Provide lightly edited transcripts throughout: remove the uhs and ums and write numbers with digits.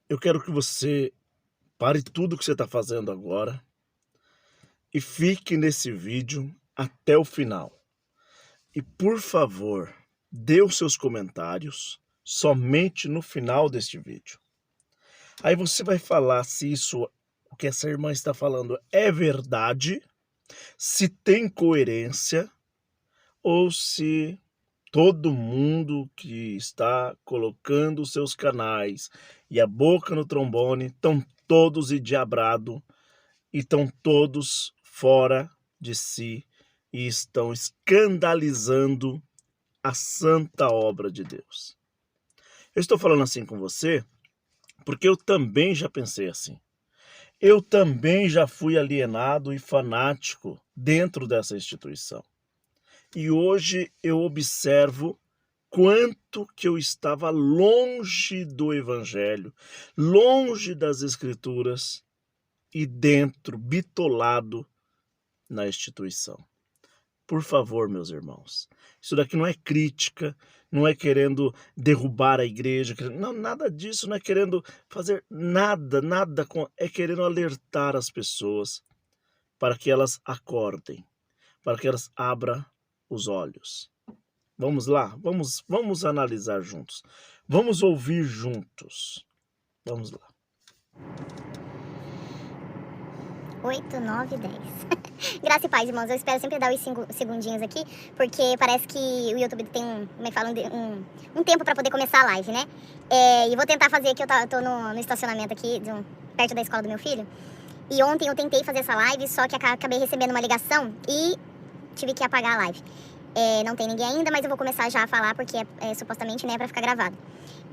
Eu quero que você pare tudo que você está fazendo agora e fique nesse vídeo até o final. E, por favor, dê os seus comentários somente no final deste vídeo. Aí você vai falar se o que essa irmã está falando é verdade, se tem coerência ou se todo mundo que está colocando os seus canais e a boca no trombone estão todos endiabrados e estão todos fora de si e estão escandalizando a santa obra de Deus. Eu estou falando assim com você porque eu também já pensei assim. Eu também já fui alienado e fanático dentro dessa instituição. E hoje eu observo quanto que eu estava longe do Evangelho, longe das Escrituras e dentro, bitolado na instituição. Por favor, meus irmãos, isso daqui não é crítica, não é querendo derrubar a igreja, não, nada disso, não é querendo fazer nada, é querendo alertar as pessoas para que elas acordem, para que elas abram os olhos. Vamos lá, vamos analisar juntos, vamos ouvir juntos, vamos lá. 8, 9, 10. Graça e paz, irmãos. Eu espero sempre dar os 5 segundinhos aqui, porque parece que o YouTube tem um tempo pra poder começar a live, né? E vou tentar fazer aqui, eu tô no estacionamento aqui, perto da escola do meu filho. E ontem eu tentei fazer essa live, só que acabei recebendo uma ligação e tive que apagar a live. Não tem ninguém ainda, mas eu vou começar já a falar, porque supostamente, né, pra ficar gravado.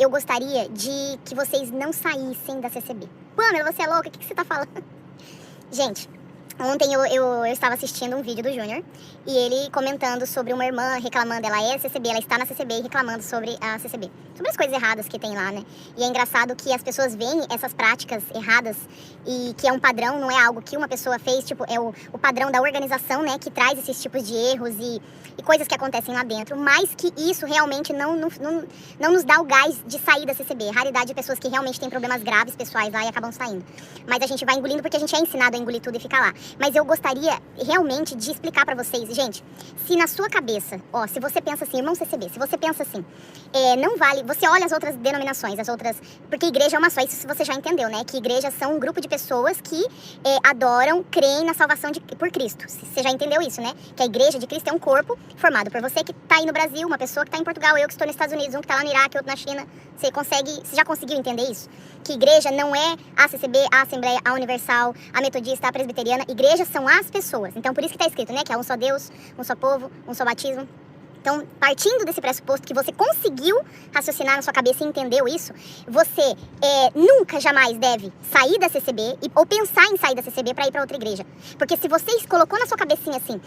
Eu gostaria de que vocês não saíssem da CCB. Pamela, você é louca? O que você tá falando? Gente, ontem eu estava assistindo um vídeo do Júnior e ele comentando sobre uma irmã reclamando, ela é CCB, ela está na CCB e reclamando sobre a CCB, sobre as coisas erradas que tem lá, né? E é engraçado que as pessoas veem essas práticas erradas e que é um padrão, não é algo que uma pessoa fez, tipo, é o padrão da organização, né, que traz esses tipos de erros e coisas que acontecem lá dentro, mas que isso realmente não nos dá o gás de sair da CCB. Raridade de pessoas que realmente têm problemas graves pessoais lá e acabam saindo. Mas a gente vai engolindo porque a gente é ensinado a engolir tudo e ficar lá. Mas eu gostaria realmente de explicar pra vocês, gente, se na sua cabeça, ó, se você pensa assim, irmão CCB, se você pensa assim, não vale, você olha as outras denominações, as outras, porque igreja é uma só, isso você já entendeu, né, que igrejas são um grupo de pessoas que adoram, creem na salvação por Cristo. Você já entendeu isso, né, que a igreja de Cristo é um corpo formado por você que tá aí no Brasil, uma pessoa que tá em Portugal, eu que estou nos Estados Unidos, um que tá lá no Iraque, outro na China. Você já conseguiu entender isso? Que igreja não é a CCB, a Assembleia, a Universal, a Metodista, a Presbiteriana. Igrejas são as pessoas. Então por isso que tá escrito, né, que é um só Deus, um só povo, um só batismo. Então, partindo desse pressuposto que você conseguiu raciocinar na sua cabeça e entendeu isso, você nunca, jamais deve sair da CCB ou pensar em sair da CCB para ir para outra igreja. Porque se você colocou na sua cabecinha assim,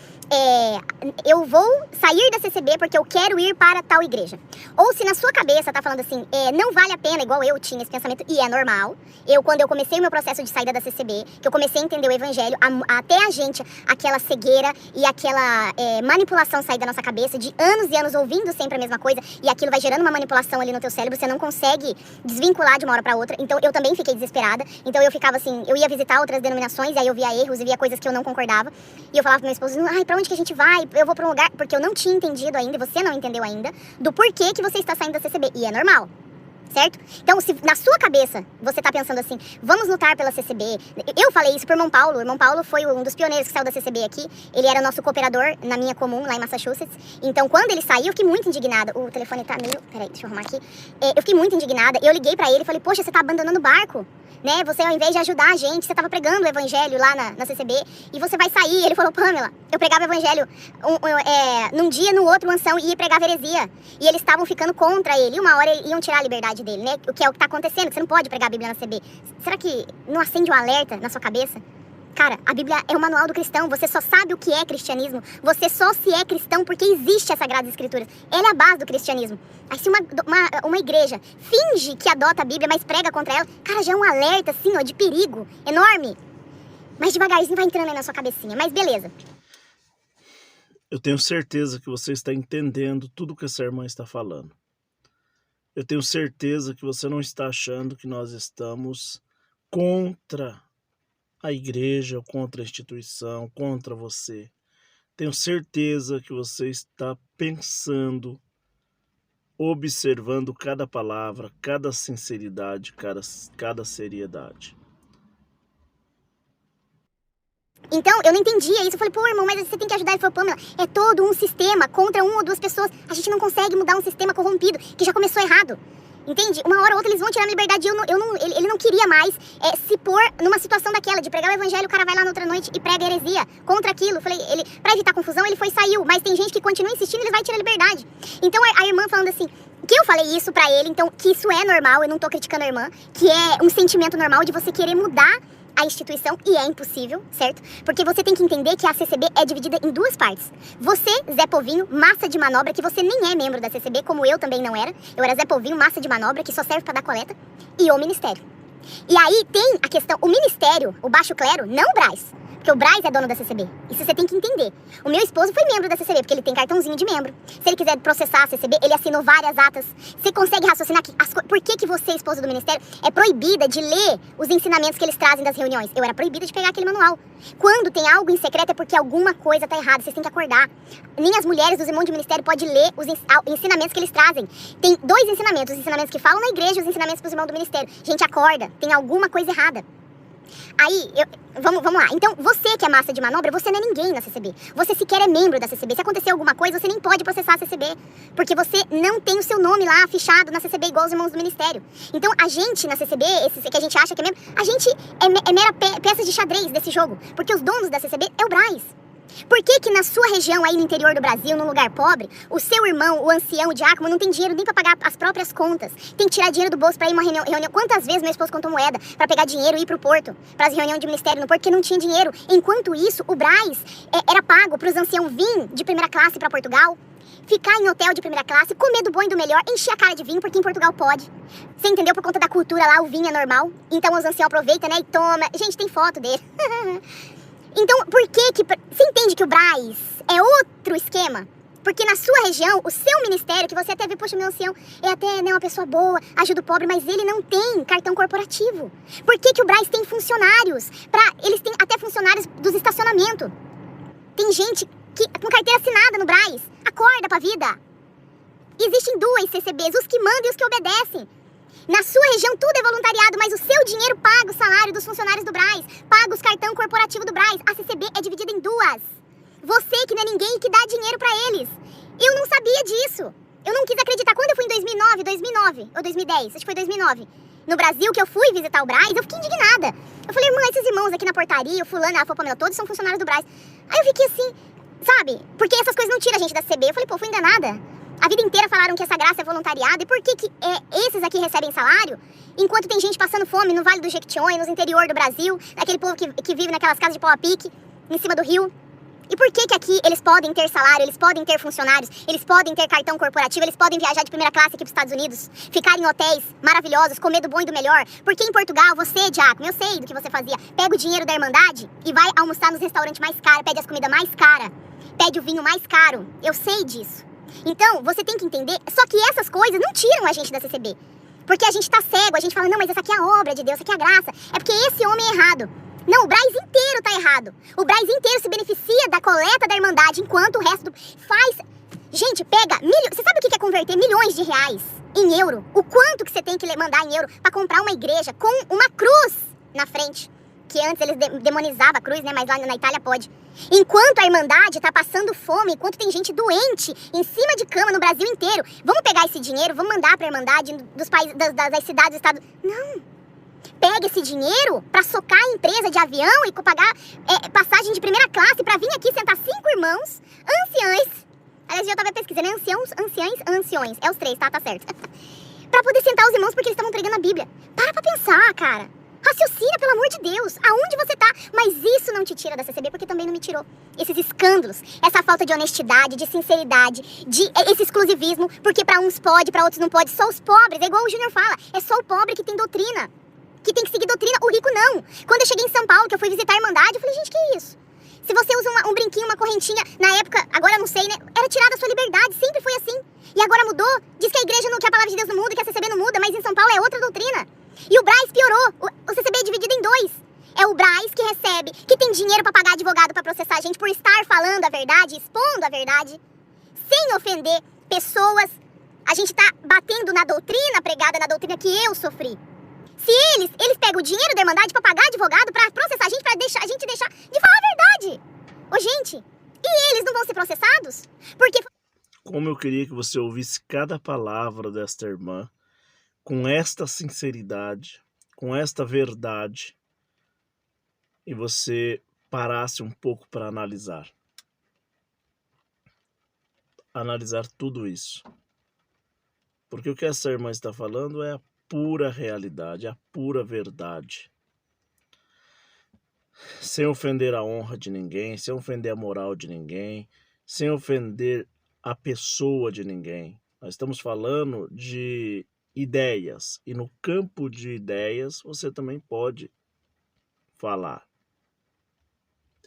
eu vou sair da CCB porque eu quero ir para tal igreja. Ou se na sua cabeça tá falando assim, não vale a pena, igual eu tinha esse pensamento, e é normal. Quando eu comecei o meu processo de saída da CCB, que eu comecei a entender o evangelho, até a gente, aquela cegueira e aquela manipulação sair da nossa cabeça de anos e anos ouvindo sempre a mesma coisa, e aquilo vai gerando uma manipulação ali no teu cérebro, você não consegue desvincular de uma hora pra outra. Então eu também fiquei desesperada, então eu ficava assim, eu ia visitar outras denominações, e aí eu via erros e via coisas que eu não concordava, e eu falava pro meu esposo, ai, pra onde que a gente vai? Eu vou pra um lugar, porque eu não tinha entendido ainda, e você não entendeu ainda, do porquê que você está saindo da CCB, e é normal. Certo? Então, se na sua cabeça você tá pensando assim, vamos lutar pela CCB. Eu falei isso pro irmão Paulo. O irmão Paulo foi um dos pioneiros que saiu da CCB aqui. Ele era nosso cooperador na minha comum, lá em Massachusetts. Então, quando ele saiu, eu fiquei muito indignada. O telefone tá meio... Peraí, deixa eu arrumar aqui. Eu fiquei muito indignada. Eu liguei pra ele e falei, poxa, você tá abandonando o barco, né? Você, ao invés de ajudar a gente, você tava pregando o evangelho lá na CCB e você vai sair. Ele falou, Pamela, eu pregava o evangelho num dia, no outro, Anção, ia pregar heresia. E eles estavam ficando contra ele. E uma hora iam tirar a liberdade dele, né? O que é o que tá acontecendo, que você não pode pregar a Bíblia na CB. Será que não acende um alerta na sua cabeça? Cara, a Bíblia é o manual do cristão, você só sabe o que é cristianismo, você só se é cristão porque existe as Sagradas Escrituras. Ela é a base do cristianismo. Aí se uma igreja finge que adota a Bíblia, mas prega contra ela, cara, já é um alerta, assim, ó, de perigo enorme. Mas devagarzinho vai entrando aí na sua cabecinha, mas beleza. Eu tenho certeza que você está entendendo tudo que essa irmã está falando. Eu tenho certeza que você não está achando que nós estamos contra a igreja, contra a instituição, contra você. Tenho certeza que você está pensando, observando cada palavra, cada sinceridade, cada seriedade. Então, eu não entendia isso. Eu falei, pô, irmão, mas você tem que ajudar. Ele falou, Pamela, é todo um sistema contra uma ou duas pessoas. A gente não consegue mudar um sistema corrompido, que já começou errado. Entende? Uma hora ou outra eles vão tirar minha liberdade. Ele não queria mais se pôr numa situação daquela, de pregar o evangelho, o cara vai lá na outra noite e prega heresia contra aquilo. Eu falei, pra evitar confusão, ele foi e saiu. Mas tem gente que continua insistindo, ele vai tirar a liberdade. Então, a irmã falando assim, que eu falei isso pra ele, então, que isso é normal, eu não tô criticando a irmã, que é um sentimento normal de você querer mudar a instituição, e é impossível, certo? Porque você tem que entender que a CCB é dividida em duas partes. Você, Zé Povinho, massa de manobra, que você nem é membro da CCB, como eu também não era. Eu era Zé Povinho, massa de manobra, que só serve pra dar coleta. E o ministério. E aí tem a questão, o ministério, o baixo clero, não o Braz. Porque o Braz é dono da CCB. Isso você tem que entender. O meu esposo foi membro da CCB, porque ele tem cartãozinho de membro. Se ele quiser processar a CCB, ele assinou várias atas. Você consegue raciocinar que por que você, esposa do ministério, é proibida de ler os ensinamentos que eles trazem das reuniões? Eu era proibida de pegar aquele manual. Quando tem algo em secreto é porque alguma coisa tá errada, vocês têm que acordar. Nem as mulheres dos irmãos de ministério podem ler os ensinamentos que eles trazem. Tem dois ensinamentos, os ensinamentos que falam na igreja e os ensinamentos pros irmãos do ministério. Gente, acorda, tem alguma coisa errada. Aí, vamos lá. Então, você que é massa de manobra, você não é ninguém na CCB. Você sequer é membro da CCB. Se acontecer alguma coisa, você nem pode processar a CCB. Porque você não tem o seu nome lá fichado na CCB igual os irmãos do ministério. Então, a gente na CCB, esses que a gente acha que é membro, a gente é mera peça de xadrez desse jogo. Porque os donos da CCB é o Braz. Por que na sua região, aí no interior do Brasil, num lugar pobre, o seu irmão, o ancião, o diácono, não tem dinheiro nem pra pagar as próprias contas? Tem que tirar dinheiro do bolso pra ir uma reunião. Quantas vezes meu esposo contou moeda pra pegar dinheiro e ir pro porto? Pras reuniões de ministério no porto, porque não tinha dinheiro. Enquanto isso, o Braz era pago pros anciãos vir de primeira classe pra Portugal, ficar em hotel de primeira classe, comer do bom e do melhor, encher a cara de vinho, porque em Portugal pode. Você entendeu? Por conta da cultura lá, o vinho é normal. Então os anciãos aproveitam, né, e toma. Gente, tem foto dele. Então, por que você entende que o Braz é outro esquema? Porque na sua região, o seu ministério, que você até vê, poxa, meu ancião é até uma pessoa boa, ajuda o pobre, mas ele não tem cartão corporativo. Por que o Braz tem funcionários? Eles têm até funcionários dos estacionamentos. Tem gente com carteira assinada no Braz. Acorda pra vida. Existem duas CCBs, os que mandam e os que obedecem. Na sua região tudo é voluntariado, mas o seu dinheiro paga o salário dos funcionários do Braz, paga os cartão corporativo do Braz. A CCB é dividida em duas. Você que não é ninguém e que dá dinheiro pra eles. Eu não sabia disso. Eu não quis acreditar. Quando eu fui em 2009 ou 2010, acho que foi 2009, no Brasil, que eu fui visitar o Braz, eu fiquei indignada. Eu falei, irmã, esses irmãos aqui na portaria, o fulano, ela falou, Pamela, todos são funcionários do Braz. Aí eu fiquei assim, sabe? Porque essas coisas não tiram a gente da CCB. Eu falei, pô, fui enganada. A vida inteira falaram que essa graça é voluntariado. E por que esses aqui recebem salário, enquanto tem gente passando fome no Vale do Jequitinhonha, nos interior do Brasil, aquele povo que vive naquelas casas de pau a pique, em cima do rio? E por que aqui eles podem ter salário, eles podem ter funcionários, eles podem ter cartão corporativo, eles podem viajar de primeira classe aqui para os Estados Unidos, ficar em hotéis maravilhosos, comer do bom e do melhor? Porque em Portugal, você, diácono, eu sei do que você fazia, pega o dinheiro da Irmandade e vai almoçar nos restaurantes mais caros, pede as comidas mais caras, pede o vinho mais caro. Eu sei disso. Então, você tem que entender, só que essas coisas não tiram a gente da CCB. Porque a gente tá cego, a gente fala, não, mas essa aqui é a obra de Deus, essa aqui é a graça. É porque esse homem é errado. Não, o Braz inteiro tá errado. O Braz inteiro se beneficia da coleta da Irmandade, enquanto o resto faz... Gente, pega... Você sabe o que é converter milhões de reais em euro? O quanto que você tem que mandar em euro pra comprar uma igreja com uma cruz na frente? Que antes eles demonizavam a cruz, né? Mas lá na Itália pode. Enquanto a Irmandade tá passando fome, enquanto tem gente doente em cima de cama no Brasil inteiro, vamos pegar esse dinheiro, vamos mandar pra Irmandade dos países, das cidades, do estado. Não! Pega esse dinheiro pra socar a empresa de avião e pagar passagem de primeira classe pra vir aqui sentar 5 irmãos, anciães. Aliás, eu tava pesquisando, né? Anciãos, anciães, anciões. É os 3, tá certo. Pra poder sentar os irmãos porque eles estavam pregando a Bíblia. Para pra pensar, cara. Raciocina, pelo amor de Deus, aonde você tá? Mas isso não te tira da CCB, porque também não me tirou. Esses escândalos, essa falta de honestidade, de sinceridade, esse exclusivismo, porque pra uns pode, pra outros não pode. Só os pobres, é igual o Júnior fala, é só o pobre que tem doutrina, que tem que seguir doutrina, o rico não. Quando eu cheguei em São Paulo, que eu fui visitar a Irmandade, eu falei, gente, que isso? Se você usa um brinquinho, uma correntinha, na época, agora eu não sei, né? Era tirada a sua liberdade, sempre foi assim. E agora mudou. Diz que a igreja, que a palavra de Deus não muda, que a CCB não muda, mas em São Paulo é outra doutrina. E o Braz piorou. O CCB é dividido em dois. É o Braz que recebe, que tem dinheiro pra pagar advogado pra processar a gente por estar falando a verdade, expondo a verdade, sem ofender pessoas. A gente tá batendo na doutrina, pregada na doutrina que eu sofri. Se eles pegam o dinheiro da Irmandade pra pagar advogado, pra processar a gente, pra deixar a gente deixar de falar a verdade. Ô, gente, e eles não vão ser processados? Porque... Como eu queria que você ouvisse cada palavra desta irmã, com esta sinceridade, com esta verdade, e você parasse um pouco para analisar. Analisar tudo isso. Porque o que essa irmã está falando é a pura realidade, a pura verdade. Sem ofender a honra de ninguém, sem ofender a moral de ninguém, sem ofender a pessoa de ninguém. Nós estamos falando de ideias, e no campo de ideias você também pode falar.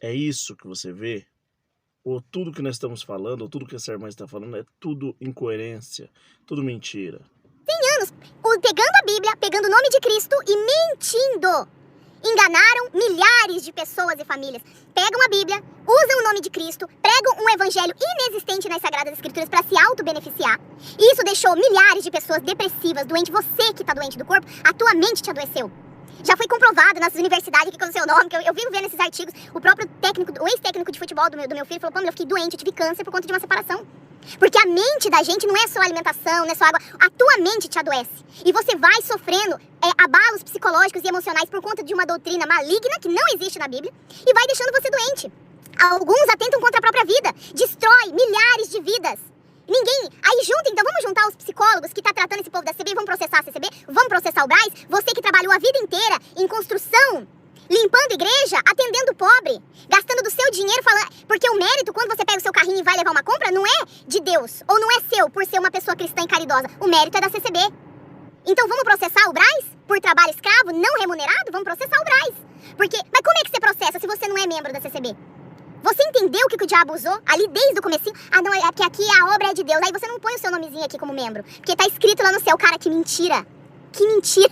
É isso que você vê? Ou tudo que nós estamos falando, ou tudo que essa irmã está falando é tudo incoerência, tudo mentira? Tem anos pegando a Bíblia, pegando o nome de Cristo e mentindo. Enganaram milhares de pessoas e famílias. Pegam a Bíblia, usam o nome de Cristo, pregam um evangelho inexistente nas Sagradas Escrituras para se auto-beneficiar. E isso deixou milhares de pessoas depressivas, doentes. Você que está doente do corpo, a tua mente te adoeceu. Já foi comprovado nas universidades aqui com o seu nome, que eu vivo vendo esses artigos. O próprio técnico, o ex-técnico de futebol do meu filho falou: Pamela, eu fiquei doente, eu tive câncer por conta de uma separação. Porque a mente da gente não é só alimentação, não é só água. A tua mente te adoece. E você vai sofrendo abalos psicológicos e emocionais por conta de uma doutrina maligna que não existe na Bíblia e vai deixando você doente. Alguns atentam contra a própria vida, destrói milhares de vidas. Ninguém... Aí junta, então vamos juntar os psicólogos que tá tratando esse povo da CCB, vamos processar a CCB, vamos processar o Braz, você que trabalhou a vida inteira em construção, limpando igreja, atendendo o pobre, gastando do seu dinheiro, falando... Porque o mérito, quando você pega o seu carrinho e vai levar uma compra, não é de Deus, ou não é seu, por ser uma pessoa cristã e caridosa. O mérito é da CCB. Então vamos processar o Braz por trabalho escravo, não remunerado? Vamos processar o Braz. Porque... Mas como é que você processa se você não é membro da CCB? Você entendeu o que o diabo usou ali desde o comecinho? Ah, não, é porque aqui a obra é de Deus. Aí você não põe o seu nomezinho aqui como membro. Porque tá escrito lá no céu. Cara, que mentira. Que mentira.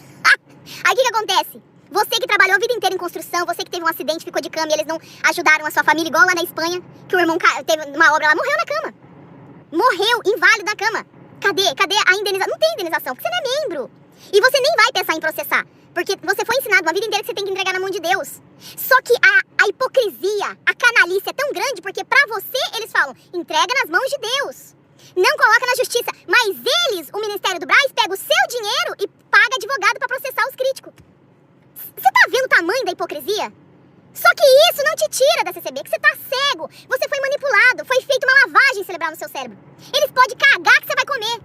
Aí o que acontece? Você que trabalhou a vida inteira em construção, você que teve um acidente, ficou de cama e eles não ajudaram a sua família, igual lá na Espanha, que o irmão teve uma obra lá, morreu na cama. Morreu, inválido na cama. Cadê a indenização? Não tem indenização, porque você não é membro. E você nem vai pensar em processar. Porque você foi ensinado uma vida inteira que você tem que entregar na mão de Deus. Só que a hipocrisia, a canalice é tão grande porque pra você eles falam, entrega nas mãos de Deus. Não coloca na justiça. Mas eles, o Ministério do Braz, pega o seu dinheiro e paga advogado pra processar os críticos. Você tá vendo o tamanho da hipocrisia? Só que isso não te tira da CCB, que você tá cego. Você foi manipulado, foi feita uma lavagem cerebral no seu cérebro. Eles podem cagar que você vai comer.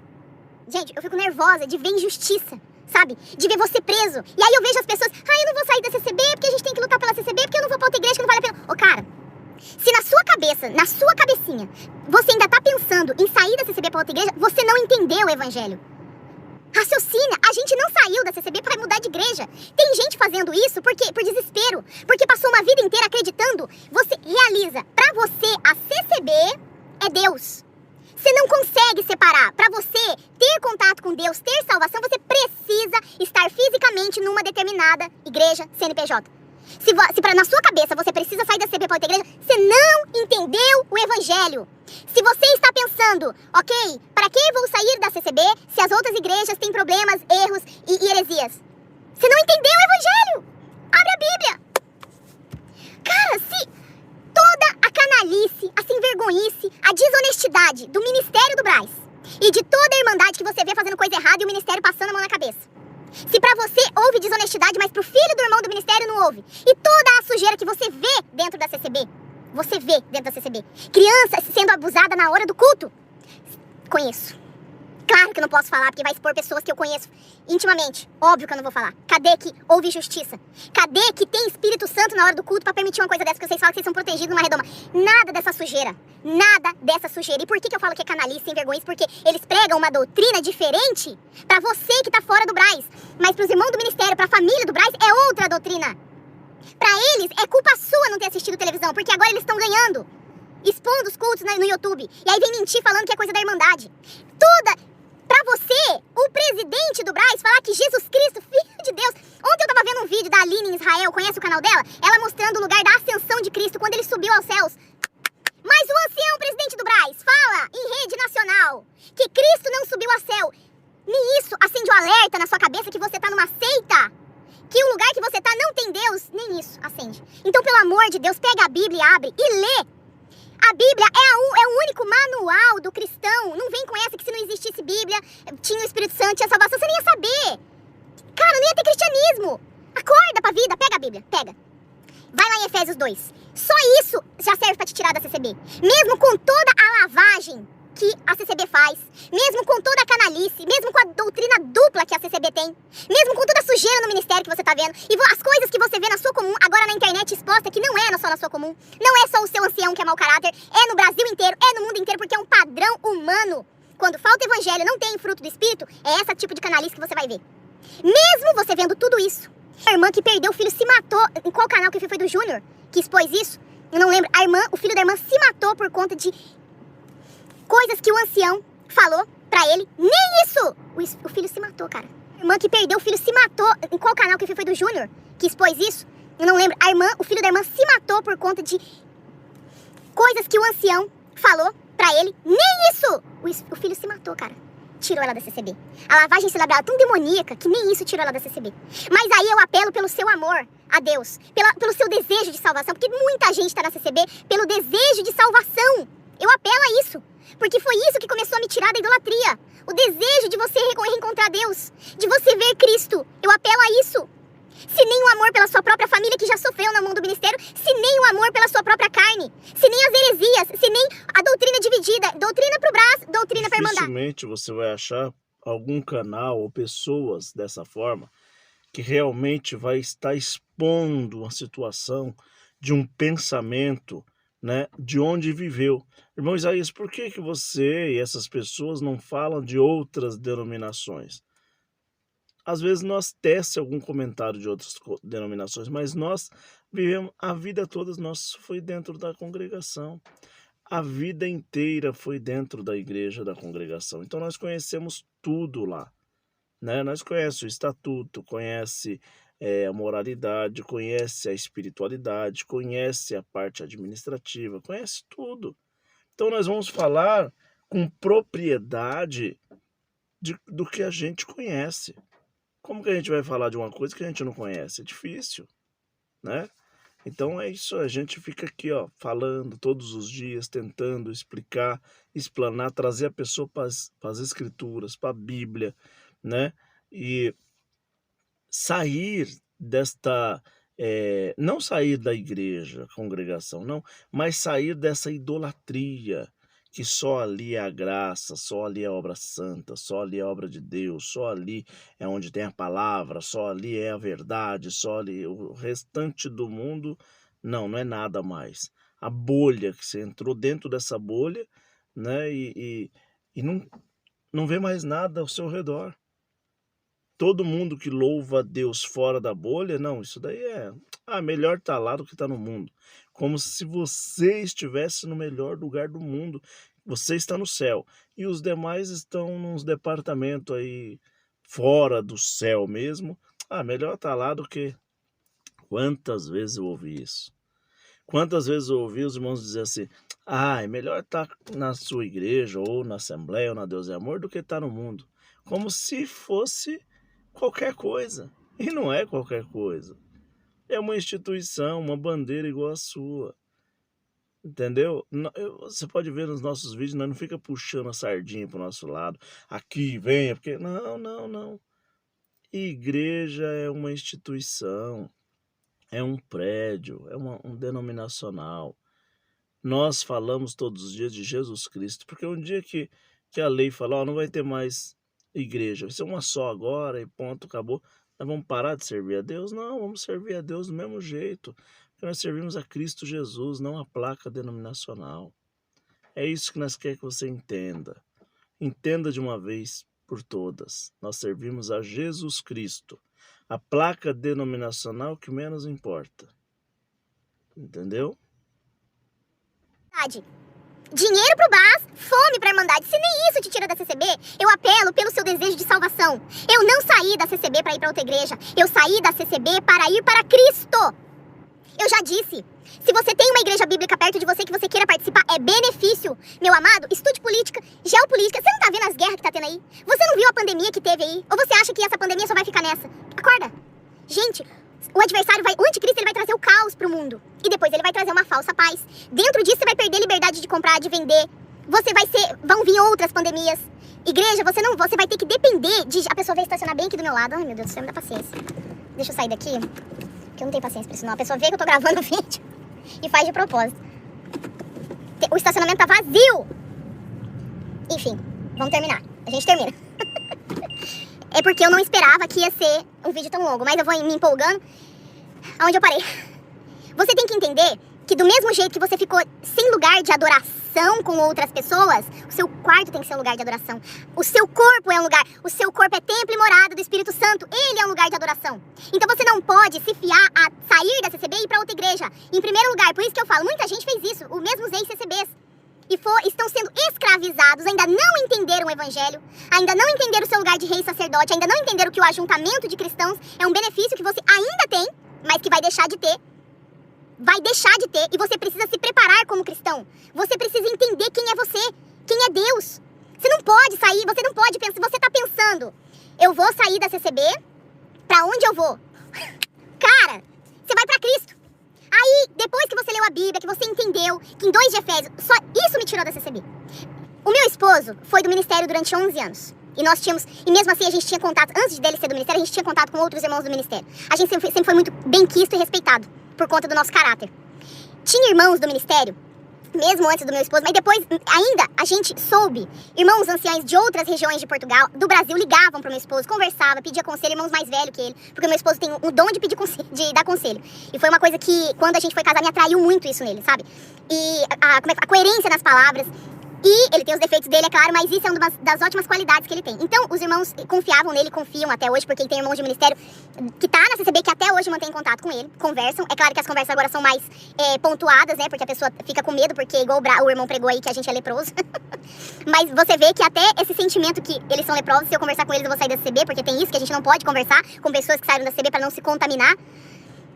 Gente, eu fico nervosa de ver injustiça. Sabe? De ver você preso. E aí eu vejo as pessoas, eu não vou sair da CCB porque a gente tem que lutar pela CCB, porque eu não vou pra outra igreja que não vale a pena. Ô, cara, se na sua cabeça, na sua cabecinha, você ainda tá pensando em sair da CCB pra outra igreja, você não entendeu o evangelho. Raciocina, a gente não saiu da CCB pra mudar de igreja. Tem gente fazendo isso por desespero, porque passou uma vida inteira acreditando. Você realiza, pra você, a CCB é Deus. Você não consegue separar. Para você ter contato com Deus, ter salvação, você precisa estar fisicamente numa determinada igreja CNPJ. Se na sua cabeça você precisa sair da CCB para outra igreja, você não entendeu o evangelho. Se você está pensando, ok, para que vou sair da CCB se as outras igrejas têm problemas, erros e heresias? Você não entendeu o evangelho. Abre a Bíblia. Cara, se... toda a canalice, a sem-vergonhice, a desonestidade do Ministério do Braz e de toda a irmandade que você vê fazendo coisa errada e o Ministério passando a mão na cabeça. Se pra você houve desonestidade, mas pro filho do irmão do Ministério não houve. E toda a sujeira que você vê dentro da CCB, você vê dentro da CCB. Criança sendo abusada na hora do culto. Conheço. Claro que eu não posso falar, porque vai expor pessoas que eu conheço intimamente. Óbvio que eu não vou falar. Cadê que houve justiça? Cadê que tem Espírito Santo na hora do culto pra permitir uma coisa dessa? Que vocês falam que vocês são protegidos numa redoma. Nada dessa sujeira. Nada dessa sujeira. E por que eu falo que é canalice, sem vergonha? Porque eles pregam uma doutrina diferente pra você que tá fora do Braz. Mas pros irmãos do ministério, pra família do Braz, é outra doutrina. Pra eles, é culpa sua não ter assistido televisão, porque agora eles estão ganhando, expondo os cultos no YouTube. E aí vem mentir falando que é coisa da Irmandade. Pra você, o presidente do Brás, falar que Jesus Cristo, Filho de Deus... Ontem eu tava vendo um vídeo da Aline em Israel, conhece o canal dela? Ela mostrando o lugar da ascensão de Cristo, quando ele subiu aos céus. Mas o ancião presidente do Brás fala em rede nacional que Cristo não subiu ao céu. Nem isso acende o alerta na sua cabeça que você tá numa seita, que o lugar que você tá não tem Deus. Nem isso acende. Então, pelo amor de Deus, pega a Bíblia e abre e lê. A Bíblia é o único manual do cristão. Não vem com essa que se não existisse Bíblia, tinha o Espírito Santo, tinha salvação, você nem ia saber. Cara, não ia ter cristianismo. Acorda pra vida, pega a Bíblia, pega. Vai lá em Efésios 2. Só isso já serve pra te tirar da CCB. Mesmo com toda a lavagem que a CCB faz, mesmo com toda a canalice, mesmo com a doutrina dupla que a CCB tem, mesmo com toda a sujeira no ministério que você tá vendo, e as coisas que você vê na sua comum, agora na internet exposta, que não é só na sua comum, não é só o seu ancião que é mau caráter, é no Brasil inteiro, é no mundo inteiro, porque é um padrão humano. Quando falta evangelho, não tem fruto do Espírito, é esse tipo de canalice que você vai ver. Mesmo você vendo tudo isso, a irmã que perdeu o filho se matou, em qual canal que foi do Júnior, que expôs isso? Eu não lembro. O filho da irmã se matou por conta de coisas que o ancião falou pra ele. Nem isso! O filho se matou, cara. A irmã que perdeu o filho se matou, em qual canal que foi do Júnior, que expôs isso? Eu não lembro. O filho da irmã se matou por conta de coisas que o ancião falou pra ele. Nem isso! O filho se matou, cara. Tirou ela da CCB. A lavagem cerebral é tão demoníaca que nem isso tirou ela da CCB. Mas aí eu apelo pelo seu amor a Deus, pelo seu desejo de salvação, porque muita gente tá na CCB pelo desejo de salvação. Eu apelo a isso, porque foi isso que começou a me tirar da idolatria. O desejo de você reencontrar Deus, de você ver Cristo. Eu apelo a isso. Se nem o amor pela sua própria família que já sofreu na mão do ministério, se nem o amor pela sua própria carne, se nem as heresias, se nem a doutrina dividida, doutrina pro Brás, doutrina pra Irmandade. Dificilmente você vai achar algum canal ou pessoas dessa forma que realmente vai estar expondo uma situação de um pensamento, né, de onde viveu. Irmão Isaías, por que você e essas pessoas não falam de outras denominações? Às vezes nós tece algum comentário de outras denominações, mas nós vivemos a vida toda, nós foi dentro da congregação. A vida inteira foi dentro da igreja, da congregação. Então nós conhecemos tudo lá, né? Nós conhecemos o estatuto, conhece a moralidade, conhece a espiritualidade, conhece a parte administrativa, conhece tudo. Então nós vamos falar com propriedade do que a gente conhece. Como que a gente vai falar de uma coisa que a gente não conhece? É difícil, né? Então é isso, a gente fica aqui, ó, falando todos os dias, tentando explicar, explanar, trazer a pessoa para as escrituras, para a Bíblia, né? E sair desta, não sair da igreja, congregação, não, mas sair dessa idolatria, que só ali é a graça, só ali é a obra santa, só ali é a obra de Deus, só ali é onde tem a palavra, só ali é a verdade, só ali o restante do mundo, não é nada mais. A bolha que você entrou dentro dessa bolha, né, e não vê mais nada ao seu redor. Todo mundo que louva a Deus fora da bolha, não, isso daí melhor tá lá do que tá no mundo. Como se você estivesse no melhor lugar do mundo. Você está no céu e os demais estão nos departamentos aí fora do céu mesmo. Melhor tá lá do que... Quantas vezes eu ouvi isso? Quantas vezes eu ouvi os irmãos dizer assim, é melhor estar na sua igreja ou na Assembleia ou na Deus é Amor do que estar no mundo. Como se fosse qualquer coisa. E não é qualquer coisa. É uma instituição, uma bandeira igual a sua. Entendeu? Você pode ver nos nossos vídeos, nós não fica puxando a sardinha pro nosso lado. Aqui, venha, porque... Não. Igreja é uma instituição. É um prédio, é um denominacional. Nós falamos todos os dias de Jesus Cristo, porque um dia que a lei fala, não vai ter mais igreja, vai ser uma só agora e ponto, acabou. Nós vamos parar de servir a Deus? Não, vamos servir a Deus do mesmo jeito, porque nós servimos a Cristo Jesus, não a placa denominacional. É isso que nós queremos que você entenda. Entenda de uma vez por todas. Nós servimos a Jesus Cristo. A placa denominacional que menos importa. Entendeu? Dinheiro pro Brás, fome pra Irmandade. Se nem isso te tira da CCB, eu apelo pelo seu desejo de salvação. Eu não saí da CCB para ir para outra igreja. Eu saí da CCB para ir para Cristo. Eu já disse. Se você tem uma igreja bíblica perto de você que você queira participar, é benefício. Meu amado, estude política, geopolítica. Você não tá vendo as guerras que tá tendo aí? Você não viu a pandemia que teve aí? Ou você acha que essa pandemia só vai ficar nessa? Acorda. Gente, o anticristo ele vai trazer o caos pro mundo. E depois ele vai trazer uma falsa paz. Dentro disso você vai perder liberdade de comprar, de vender. Vão vir outras pandemias. Igreja, você vai ter que depender de... A pessoa veio estacionar bem aqui do meu lado. Ai, meu Deus do céu, me dá paciência. Deixa eu sair daqui, porque eu não tenho paciência pra isso não. A pessoa vê que eu tô gravando o vídeo e faz de propósito. O estacionamento tá vazio. Enfim, vamos terminar. A gente termina. É porque eu não esperava que ia ser um vídeo tão longo, mas eu vou me empolgando. Aonde eu parei? Você tem que entender que do mesmo jeito que você ficou sem lugar de adoração com outras pessoas, o seu quarto tem que ser um lugar de adoração. O seu corpo é um lugar. O seu corpo é templo e morada do Espírito Santo. Ele é um lugar de adoração. Então você não pode se fiar a sair da CCB e ir para outra igreja. Em primeiro lugar, por isso que eu falo, muita gente fez isso. Os mesmos ex-CCBs. Estão sendo escravizados, ainda não entenderam o evangelho, ainda não entenderam o seu lugar de rei e sacerdote, ainda não entenderam que o ajuntamento de cristãos é um benefício que você ainda tem, mas que vai deixar de ter. Vai deixar de ter e você precisa se preparar como cristão. Você precisa entender quem é você, quem é Deus. Você não pode sair, você não pode pensar, você tá pensando, eu vou sair da CCB, pra onde eu vou? Cara, você vai pra Cristo. Aí, depois que você leu a Bíblia, que você entendeu que em 2 de Efésios, só isso me tirou da CCB. O meu esposo foi do ministério durante 11 anos. E mesmo assim a gente tinha contato, antes dele ser do ministério, a gente tinha contato com outros irmãos do ministério. A gente sempre foi muito bem quisto e respeitado, por conta do nosso caráter. Tinha irmãos do ministério, mesmo antes do meu esposo, mas depois ainda a gente soube, irmãos anciãos de outras regiões de Portugal, do Brasil, ligavam pro meu esposo, conversavam, pediam conselho, irmãos mais velhos que ele, porque meu esposo tem o dom de pedir conselho, de dar conselho. E foi uma coisa que, quando a gente foi casar, me atraiu muito isso nele, sabe? E a coerência nas palavras. E ele tem os defeitos dele, é claro, mas isso é uma das ótimas qualidades que ele tem. Então, os irmãos confiavam nele, confiam até hoje, porque tem irmãos de ministério que tá na CCB, que até hoje mantém contato com ele, conversam. É claro que as conversas agora são mais pontuadas, né, porque a pessoa fica com medo, porque igual o irmão pregou aí que a gente é leproso. Mas você vê que até esse sentimento que eles são leprosos, se eu conversar com eles eu vou sair da CCB, porque tem isso, que a gente não pode conversar com pessoas que saíram da CCB para não se contaminar.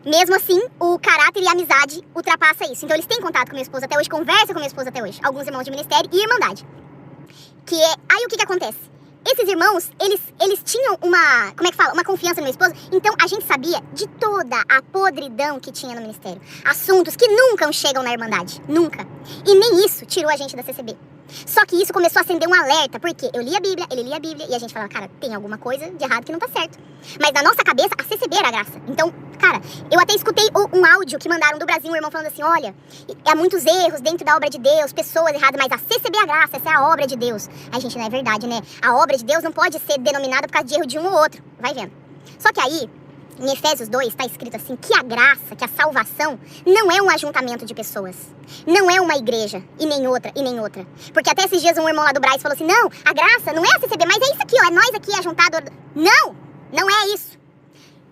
Mesmo assim, o caráter e a amizade ultrapassa isso. Então eles têm contato com minha esposa até hoje, conversam com minha esposa até hoje. Alguns irmãos de ministério e irmandade. Aí o que acontece? Esses irmãos, eles tinham uma confiança no meu esposo. Então a gente sabia de toda a podridão que tinha no ministério. Assuntos que nunca chegam na irmandade. Nunca. E nem isso tirou a gente da CCB. Só que isso começou a acender um alerta, porque eu li a Bíblia, ele lia a Bíblia, e a gente falava, cara, tem alguma coisa de errado que não tá certo. Mas na nossa cabeça, a CCB era a graça. Então, cara, eu até escutei um áudio que mandaram do Brasil, um irmão falando assim, olha, há muitos erros dentro da obra de Deus, pessoas erradas, mas a CCB é a graça, essa é a obra de Deus. Aí, gente, não é verdade, né? A obra de Deus não pode ser denominada por causa de erro de um ou outro. Vai vendo. Só que aí, em Efésios 2 está escrito assim, que a graça, que a salvação não é um ajuntamento de pessoas. Não é uma igreja, e nem outra, e nem outra. Porque até esses dias um irmão lá do Braz falou assim, não, a graça não é a CCB, mas é isso aqui, ó, é nós aqui ajuntado. Não, não é isso.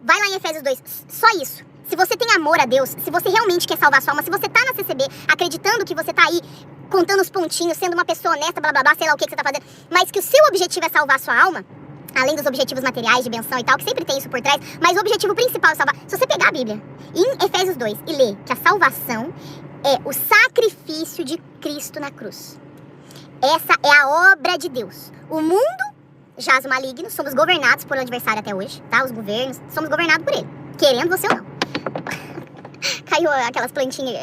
Vai lá em Efésios 2, só isso. Se você tem amor a Deus, se você realmente quer salvar sua alma, se você tá na CCB, acreditando que você tá aí, contando os pontinhos, sendo uma pessoa honesta, blá blá blá, sei lá o que você tá fazendo, mas que o seu objetivo é salvar sua alma, além dos objetivos materiais de benção e tal, que sempre tem isso por trás, mas o objetivo principal é salvar. Se você pegar a Bíblia em Efésios 2 e ler que a salvação é o sacrifício de Cristo na cruz. Essa é a obra de Deus. O mundo jaz maligno, somos governados por um adversário até hoje, tá? Os governos, somos governados por ele, querendo você ou não. Caiu aquelas plantinhas,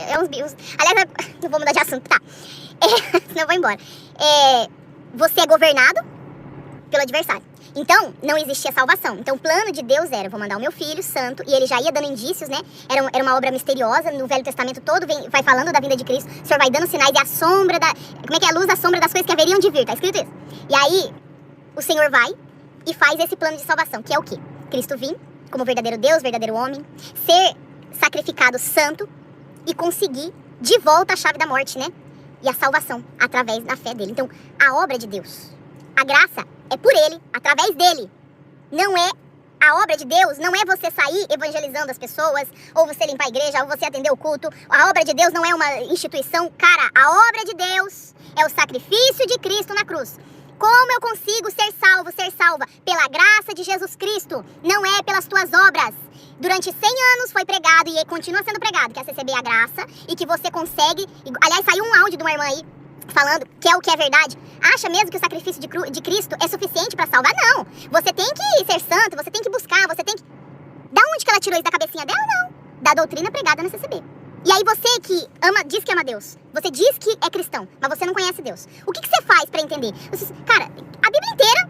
aliás, não vou mudar de assunto, tá? Senão eu vou embora. Você é governado pelo adversário. Então, não existia salvação. Então, o plano de Deus era, vou mandar o meu filho santo, e ele já ia dando indícios, né? Era uma obra misteriosa, no Velho Testamento todo vai falando da vinda de Cristo, o Senhor vai dando sinais, e a sombra a luz da sombra das coisas que haveriam de vir, tá escrito isso. E aí, o Senhor vai e faz esse plano de salvação, que é o quê? Cristo vir como verdadeiro Deus, verdadeiro homem, ser sacrificado santo e conseguir de volta a chave da morte, né? E a salvação, através da fé dele. Então, a obra de Deus, a graça é por ele, através dele. Não é A obra de Deus não é você sair evangelizando as pessoas, ou você limpar a igreja, ou você atender o culto. A obra de Deus não é uma instituição. Cara, a obra de Deus é o sacrifício de Cristo na cruz. Como eu consigo ser salvo, ser salva? Pela graça de Jesus Cristo, não é pelas tuas obras. Durante 100 anos foi pregado e continua sendo pregado que é receber a graça e que você consegue... Aliás, saiu um áudio de uma irmã aí falando que é o que é verdade. Acha mesmo que o sacrifício de Cristo é suficiente para salvar? Não. Você tem que ser santo, você tem que buscar, você tem que... Da onde que ela tirou isso da cabecinha dela? Não. Da doutrina pregada na CCB. E aí você que ama, diz que ama Deus, você diz que é cristão, mas você não conhece Deus. O que você faz para entender? Cara, a Bíblia inteira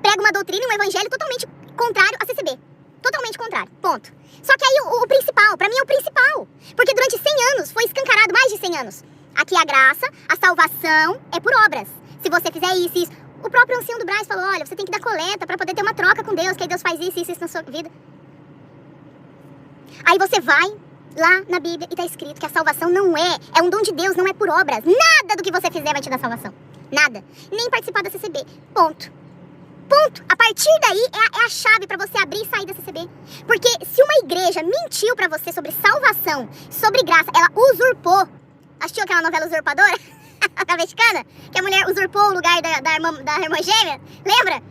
prega uma doutrina e um evangelho totalmente contrário à CCB. Totalmente contrário, ponto. Só que aí o principal, pra mim é o principal. Porque durante 100 anos, foi escancarado, mais de 100 anos. Aqui a graça, a salvação é por obras. Se você fizer isso e isso. O próprio ancião do Brás falou, olha, você tem que dar coleta pra poder ter uma troca com Deus, que aí Deus faz isso na sua vida. Aí você vai lá na Bíblia e tá escrito que a salvação não é um dom de Deus, não é por obras. Nada do que você fizer vai te dar salvação. Nada. Nem participar da CCB. Ponto. Ponto. A partir daí é a chave pra você abrir e sair da CCB. Porque se uma igreja mentiu pra você sobre salvação, sobre graça, ela usurpou. Assistiu aquela novela Usurpadora? A mexicana? Que a mulher usurpou o lugar da irmã gêmea? Lembra?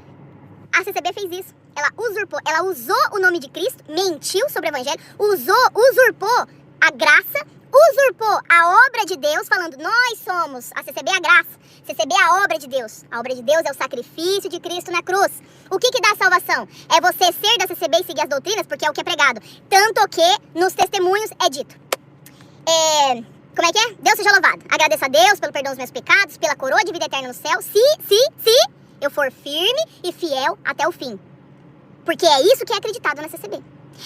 A CCB fez isso. Ela usurpou. Ela usou o nome de Cristo, mentiu sobre o evangelho, usurpou a graça, usurpou a obra de Deus, falando, nós somos, a CCB é a graça. CCB é a obra de Deus. A obra de Deus é o sacrifício de Cristo na cruz. O que dá salvação? É você ser da CCB e seguir as doutrinas, porque é o que é pregado. Tanto que nos testemunhos é dito. Como é que é? Deus seja louvado. Agradeço a Deus pelo perdão dos meus pecados, pela coroa de vida eterna no céu, se eu for firme e fiel até o fim. Porque é isso que é acreditado na CCB.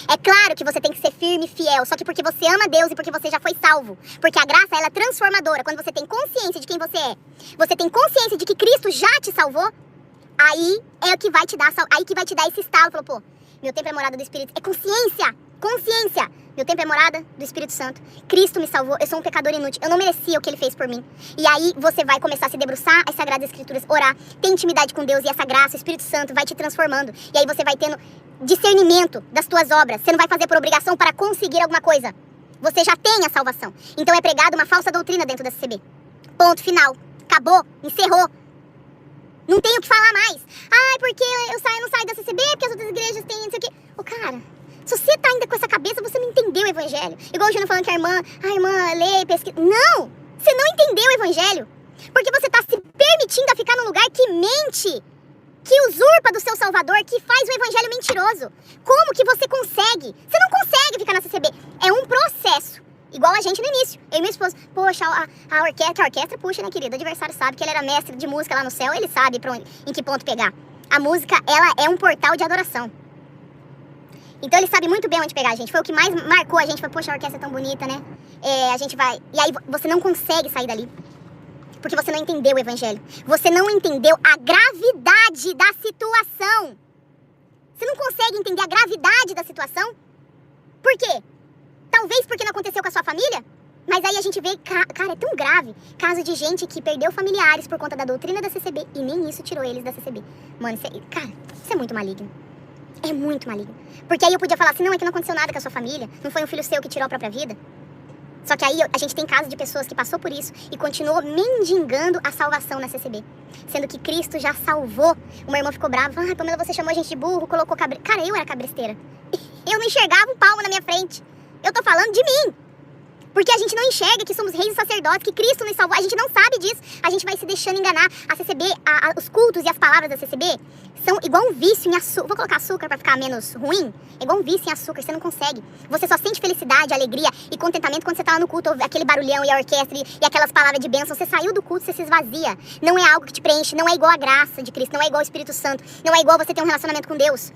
É claro que você tem que ser firme e fiel, só que porque você ama Deus e porque você já foi salvo. Porque a graça, ela é transformadora. Quando você tem consciência de quem você é, você tem consciência de que Cristo já te salvou, aí é o que vai te dar, aí que vai te dar esse estalo. Falou, pô, meu tempo é morada do Espírito. É consciência, consciência. Meu tempo é morada do Espírito Santo. Cristo me salvou, eu sou um pecador inútil. Eu não merecia o que Ele fez por mim. E aí você vai começar a se debruçar as Sagradas Escrituras, orar, ter intimidade com Deus. E essa graça, o Espírito Santo vai te transformando. E aí você vai tendo discernimento das tuas obras. Você não vai fazer por obrigação para conseguir alguma coisa. Você já tem a salvação. Então é pregado uma falsa doutrina dentro da CCB. Ponto final. Acabou. Encerrou. Não tenho o que falar mais. Ai, porque eu não saio da CCB, porque as outras igrejas têm não sei o quê. Ô, cara, se você tá ainda com essa cabeça, você não entendeu o evangelho. Igual o Júnior falando que a irmã lê, pesquisa. Não! Você não entendeu o evangelho. Porque você tá se permitindo a ficar num lugar que mente, que usurpa do seu Salvador, que faz o evangelho mentiroso. Como que você consegue? Você não consegue ficar na CCB. É um processo. Igual a gente no início. Eu e minha esposa, poxa, a orquestra puxa, né, querido? O adversário sabe que ele era mestre de música lá no céu, ele sabe em que ponto pegar. A música, ela é um portal de adoração. Então ele sabe muito bem onde pegar a gente. Foi o que mais marcou a gente. Foi, poxa, a orquestra é tão bonita, né? A gente vai... E aí você não consegue sair dali. Porque você não entendeu o evangelho. Você não entendeu a gravidade da situação. Você não consegue entender a gravidade da situação. Por quê? Talvez porque não aconteceu com a sua família. Mas aí a gente vê, cara, é tão grave. Caso de gente que perdeu familiares por conta da doutrina da CCB. E nem isso tirou eles da CCB. Mano, isso é muito maligno. É muito maligno. Porque aí eu podia falar assim, não, é que não aconteceu nada com a sua família. Não foi um filho seu que tirou a própria vida. Só que aí a gente tem casos de pessoas que passou por isso e continuou mendigando a salvação na CCB. Sendo que Cristo já salvou. Uma irmã ficou brava. Ah, Pamela, você chamou a gente de burro, colocou cabreira. Cara, eu era cabresteira. Eu não enxergava um palmo na minha frente. Eu tô falando de mim. Porque a gente não enxerga que somos reis e sacerdotes, que Cristo nos salvou. A gente não sabe disso. A gente vai se deixando enganar. A CCB, os cultos e as palavras da CCB são igual um vício em açúcar. Vou colocar açúcar pra ficar menos ruim. É igual um vício em açúcar, você não consegue. Você só sente felicidade, alegria e contentamento quando você tá lá no culto, ouve aquele barulhão e a orquestra e aquelas palavras de bênção. Você saiu do culto, você se esvazia. Não é algo que te preenche, não é igual a graça de Cristo, não é igual ao Espírito Santo, não é igual você ter um relacionamento com Deus.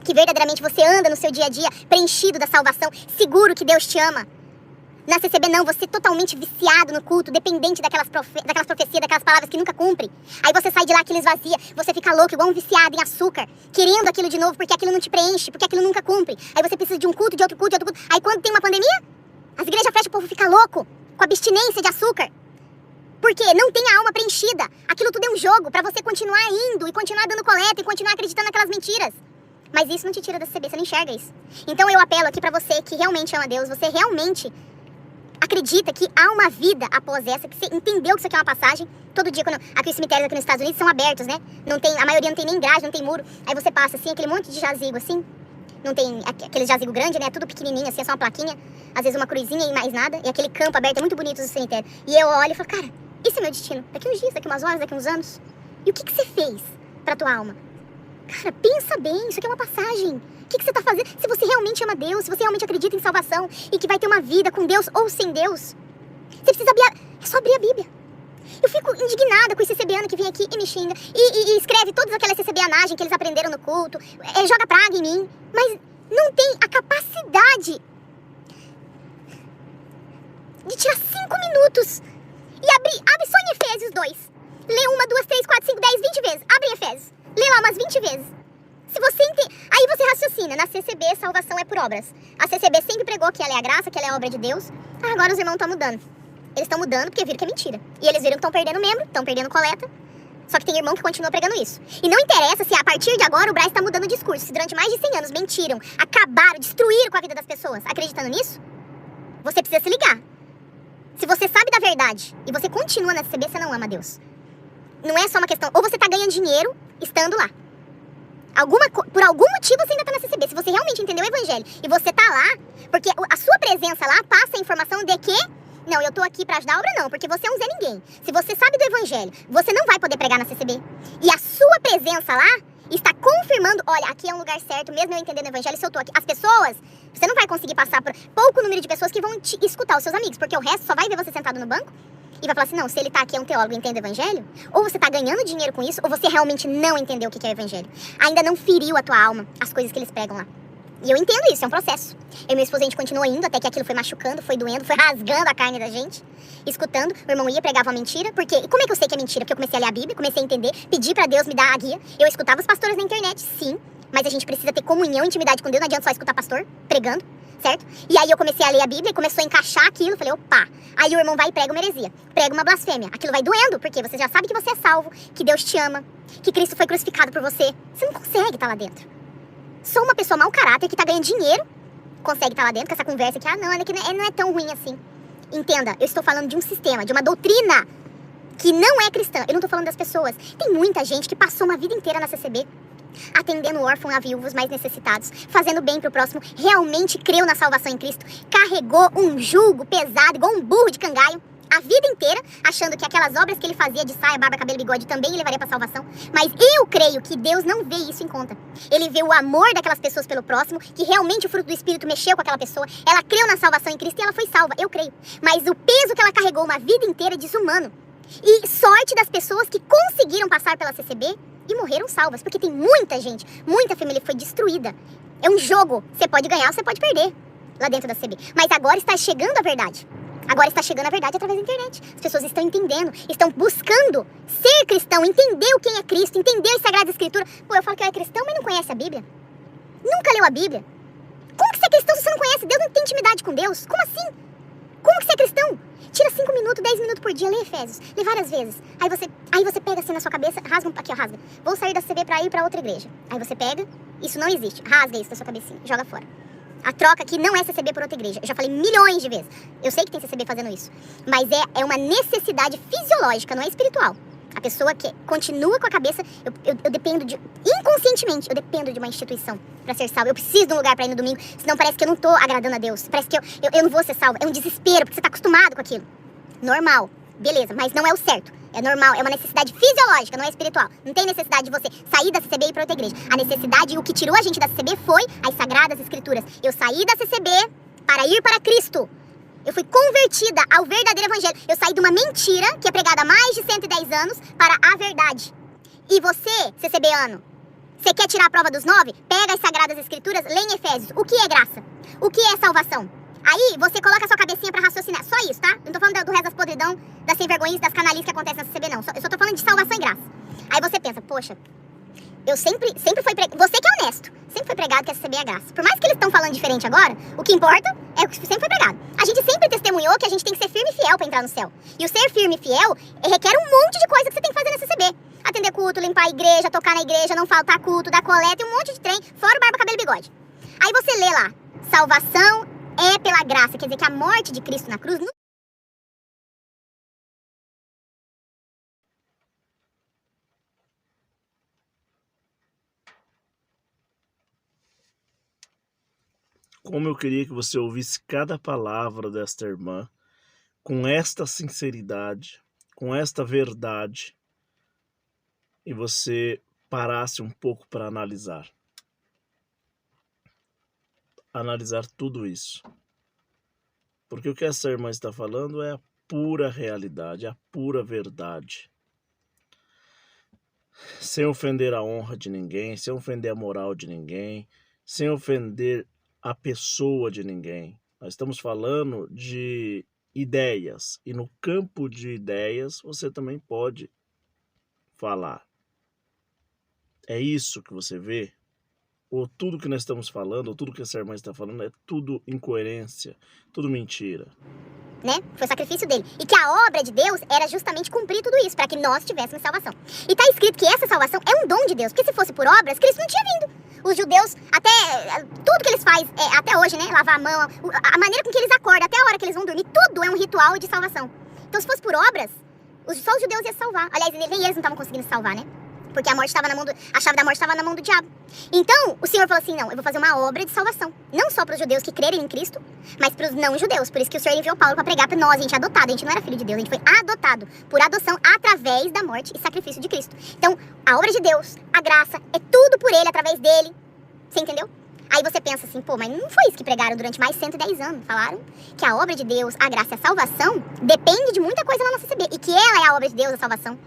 Que verdadeiramente você anda no seu dia a dia preenchido da salvação, seguro que Deus te ama. Na CCB não, você é totalmente viciado no culto, dependente daquelas profecias, daquelas palavras que nunca cumpre. Aí você sai de lá, aquilo esvazia, você fica louco, igual um viciado em açúcar, querendo aquilo de novo, porque aquilo não te preenche, porque aquilo nunca cumpre. Aí você precisa de um culto, de outro culto, de outro culto. Aí quando tem uma pandemia, as igrejas fecham, o povo fica louco, com abstinência de açúcar. Porque não tem a alma preenchida. Aquilo tudo é um jogo pra você continuar indo e continuar dando coleta e continuar acreditando naquelas mentiras. Mas isso não te tira da CCB, você não enxerga isso. Então eu apelo aqui pra você que realmente ama Deus, você realmente acredita que há uma vida após essa, que você entendeu que isso aqui é uma passagem. Todo dia, quando aqui os cemitérios aqui nos Estados Unidos são abertos, né? Não tem, a maioria não tem nem grade, não tem muro. Aí você passa assim, aquele monte de jazigo assim. Não tem aquele jazigo grande, né? Tudo pequenininho assim, é só uma plaquinha. Às vezes uma cruzinha e mais nada. E aquele campo aberto é muito bonito do cemitério. E eu olho e falo, cara, esse é meu destino. Daqui uns dias, daqui umas horas, daqui uns anos. E o que você fez pra tua alma? Cara, pensa bem, isso aqui é uma passagem. O que você tá fazendo? Se você realmente ama Deus, se você realmente acredita em salvação e que vai ter uma vida com Deus ou sem Deus, você precisa é só abrir a Bíblia. Eu fico indignada com esse CCBano que vem aqui e me xinga e escreve todas aquelas CCBanagens que eles aprenderam no culto, joga praga em mim, mas não tem a capacidade de tirar 5 minutos e abre só em Efésios 2. Lê 1, 2, 3, 4, 5, 10, 20 vezes. Abre em Efésios. Lê lá umas 20 vezes. Se você aí você raciocina, na CCB salvação é por obras. A CCB sempre pregou que ela é a graça, que ela é a obra de Deus. Agora os irmãos estão mudando. Eles estão mudando porque viram que é mentira. E eles viram que estão perdendo membro, estão perdendo coleta. Só que tem irmão que continua pregando isso. E não interessa se a partir de agora o Braz está mudando o discurso. Se durante mais de 100 anos mentiram, acabaram, destruíram com a vida das pessoas, acreditando nisso, você precisa se ligar. Se você sabe da verdade e você continua na CCB, você não ama Deus. Não é só uma questão, ou você está ganhando dinheiro estando lá. Por algum motivo você ainda tá na CCB. Se você realmente entendeu o evangelho e você tá lá, porque a sua presença lá passa a informação de que não, eu tô aqui pra ajudar a obra não, porque você é um Zé Ninguém. Se você sabe do evangelho, você não vai poder pregar na CCB. E a sua presença lá está confirmando, olha, aqui é um lugar certo, mesmo eu entendendo o evangelho, se eu tô aqui. As pessoas, você não vai conseguir passar por pouco número de pessoas que vão te escutar, os seus amigos, porque o resto só vai ver você sentado no banco e vai falar assim, não, se ele tá aqui é um teólogo e entende o evangelho, ou você tá ganhando dinheiro com isso, ou você realmente não entendeu o que é o evangelho. Ainda não feriu a tua alma, as coisas que eles pregam lá. E eu entendo isso, é um processo. Eu e minha esposa, a gente continuou indo, até que aquilo foi machucando, foi doendo, foi rasgando a carne da gente, escutando. O irmão ia, pregava uma mentira, porque... E como é que eu sei que é mentira? Porque eu comecei a ler a Bíblia, comecei a entender, pedi pra Deus me dar a guia. Eu escutava os pastores na internet, sim, mas a gente precisa ter comunhão, intimidade com Deus, não adianta só escutar pastor pregando, certo? E aí eu comecei a ler a Bíblia e começou a encaixar aquilo, falei, opa. Aí o irmão vai e prega uma heresia, prega uma blasfêmia. Aquilo vai doendo, porque você já sabe que você é salvo, que Deus te ama, que Cristo foi crucificado por você. Você não consegue estar lá dentro. Só uma pessoa mau caráter que tá ganhando dinheiro consegue estar lá dentro com essa conversa que, não, não é tão ruim assim. Entenda, eu estou falando de um sistema, de uma doutrina que não é cristã. Eu não tô falando das pessoas. Tem muita gente que passou uma vida inteira na CCB, atendendo órfãos, a viúvos mais necessitados, fazendo bem pro próximo, realmente creu na salvação em Cristo, carregou um jugo pesado, igual um burro de cangaio, a vida inteira, achando que aquelas obras que ele fazia de saia, barba, cabelo, bigode também levaria pra salvação. Mas eu creio que Deus não vê isso em conta. Ele vê o amor daquelas pessoas pelo próximo, que realmente o fruto do Espírito mexeu com aquela pessoa. Ela creu na salvação em Cristo e ela foi salva, eu creio. Mas o peso que ela carregou uma vida inteira é desumano. E sorte das pessoas que conseguiram passar pela CCB e morreram salvas. Porque tem muita gente, muita família que foi destruída. É um jogo, você pode ganhar ou você pode perder lá dentro da CCB. Mas agora está chegando a verdade. Agora está chegando a verdade através da internet. As pessoas estão entendendo, estão buscando ser cristão, entender quem é Cristo, entender as Sagradas Escrituras. Pô, eu falo que eu é cristão, mas não conhece a Bíblia. Nunca leu a Bíblia. Como que você é cristão se você não conhece Deus, não tem intimidade com Deus? Como assim? Como que você é cristão? Tira 5 minutos, 10 minutos por dia, lê Efésios, lê várias vezes. Aí você pega assim na sua cabeça, rasga aqui, ó, rasga. Vou sair da CB pra ir pra outra igreja. Aí você pega, isso não existe, rasga isso da sua cabecinha, joga fora. A troca aqui não é CCB por outra igreja. Eu já falei milhões de vezes. Eu sei que tem CCB fazendo isso. Mas é uma necessidade fisiológica, não é espiritual. A pessoa que continua com a cabeça... Eu dependo de... Inconscientemente, eu dependo de uma instituição pra ser salva. Eu preciso de um lugar pra ir no domingo. Senão parece que eu não tô agradando a Deus. Parece que eu não vou ser salva. É um desespero, porque você tá acostumado com aquilo. Normal. Beleza, mas não é o certo. É normal, é uma necessidade fisiológica, não é espiritual. Não tem necessidade de você sair da CCB e ir pra outra igreja. A necessidade e o que tirou a gente da CCB foi as Sagradas Escrituras. Eu saí da CCB para ir para Cristo. Eu fui convertida ao verdadeiro evangelho. Eu saí de uma mentira, que é pregada há mais de 110 anos, para a verdade. E você, CCBano, você quer tirar a prova dos 9? Pega as Sagradas Escrituras, lê em Efésios. O que é graça? O que é salvação? Aí você coloca a sua cabecinha pra raciocinar. Só isso, tá? Não tô falando do resto das podridão, das sem vergonhices, das canalices que acontecem na CCB, não. Eu só tô falando de salvação e graça. Aí você pensa, poxa, sempre foi pregado, você que é honesto, sempre foi pregado que é receber a graça. Por mais que eles estão falando diferente agora, o que importa é o que sempre foi pregado. A gente sempre testemunhou que a gente tem que ser firme e fiel pra entrar no céu. E o ser firme e fiel requer um monte de coisa que você tem que fazer nesse CB. Atender culto, limpar a igreja, tocar na igreja, não faltar culto, dar coleta e um monte de trem, fora o barba, cabelo e bigode. Aí você lê lá, salvação é pela graça, quer dizer que a morte de Cristo na cruz... Como eu queria que você ouvisse cada palavra desta irmã com esta sinceridade, com esta verdade, e você parasse um pouco para analisar tudo isso. Porque o que essa irmã está falando é a pura realidade, a pura verdade. Sem ofender a honra de ninguém, sem ofender a moral de ninguém, sem ofender a pessoa de ninguém. Nós estamos falando de ideias, e no campo de ideias você também pode falar. É isso que você vê? Ou tudo que nós estamos falando, ou tudo que essa irmã está falando, é tudo incoerência, tudo mentira? Né? Foi o sacrifício dele. E que a obra de Deus era justamente cumprir tudo isso, para que nós tivéssemos salvação. E está escrito que essa salvação é um dom de Deus, porque se fosse por obras, Cristo não tinha vindo. Os judeus, até tudo que eles fazem, até hoje, né? Lavar a mão, a maneira com que eles acordam, até a hora que eles vão dormir, tudo é um ritual de salvação. Então, se fosse por obras, só os judeus iam se salvar. Aliás, nem eles não estavam conseguindo se salvar, né? Porque a chave da morte estava na mão do diabo. Então, o Senhor falou assim, não, eu vou fazer uma obra de salvação. Não só para os judeus que crerem em Cristo, mas para os não judeus. Por isso que o Senhor enviou Paulo para pregar para nós. A gente é adotado, a gente não era filho de Deus, a gente foi adotado por adoção através da morte e sacrifício de Cristo. Então, a obra de Deus, a graça, é tudo por Ele, através dEle. Você entendeu? Aí você pensa assim, pô, mas não foi isso que pregaram durante mais 110 anos. Falaram que a obra de Deus, a graça e a salvação depende de muita coisa na nossa CB. E que ela é a obra de Deus, a salvação.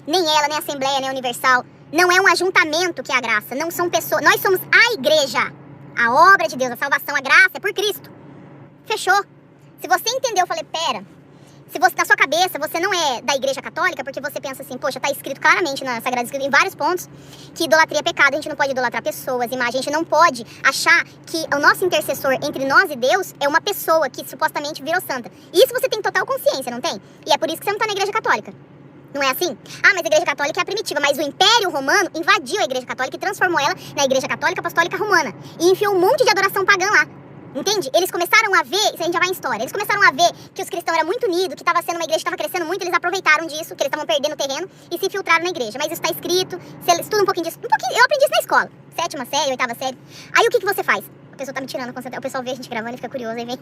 Nem ela, nem a Assembleia, nem a Universal. Não é um ajuntamento que é a graça. Não são pessoas. Nós somos a igreja. A obra de Deus, a salvação, a graça é por Cristo. Fechou? Se você entendeu, eu falei, pera. Se você, na sua cabeça, você não é da igreja católica, porque você pensa assim, poxa, tá escrito claramente na Sagrada Escritura, em vários pontos, que idolatria é pecado, a gente não pode idolatrar pessoas, imagens, a gente não pode achar que o nosso intercessor entre nós e Deus é uma pessoa que supostamente virou santa. Isso você tem total consciência, não tem? E é por isso que você não tá na igreja católica. Não é assim? Ah, mas a igreja católica é a primitiva, mas o Império Romano invadiu a igreja católica e transformou ela na igreja católica apostólica romana. E enfiou um monte de adoração pagã lá. Entende? Eles começaram a ver, isso a gente já vai em história, eles começaram a ver que os cristãos eram muito unidos, que estava sendo uma igreja que estava crescendo muito, eles aproveitaram disso, que eles estavam perdendo terreno e se infiltraram na igreja. Mas isso está escrito, você estuda um pouquinho disso, eu aprendi isso na escola, 7ª série, 8ª série. Aí o que você faz? A pessoa tá me tirando a concentração, o pessoal vê a gente gravando e fica curioso, aí vem.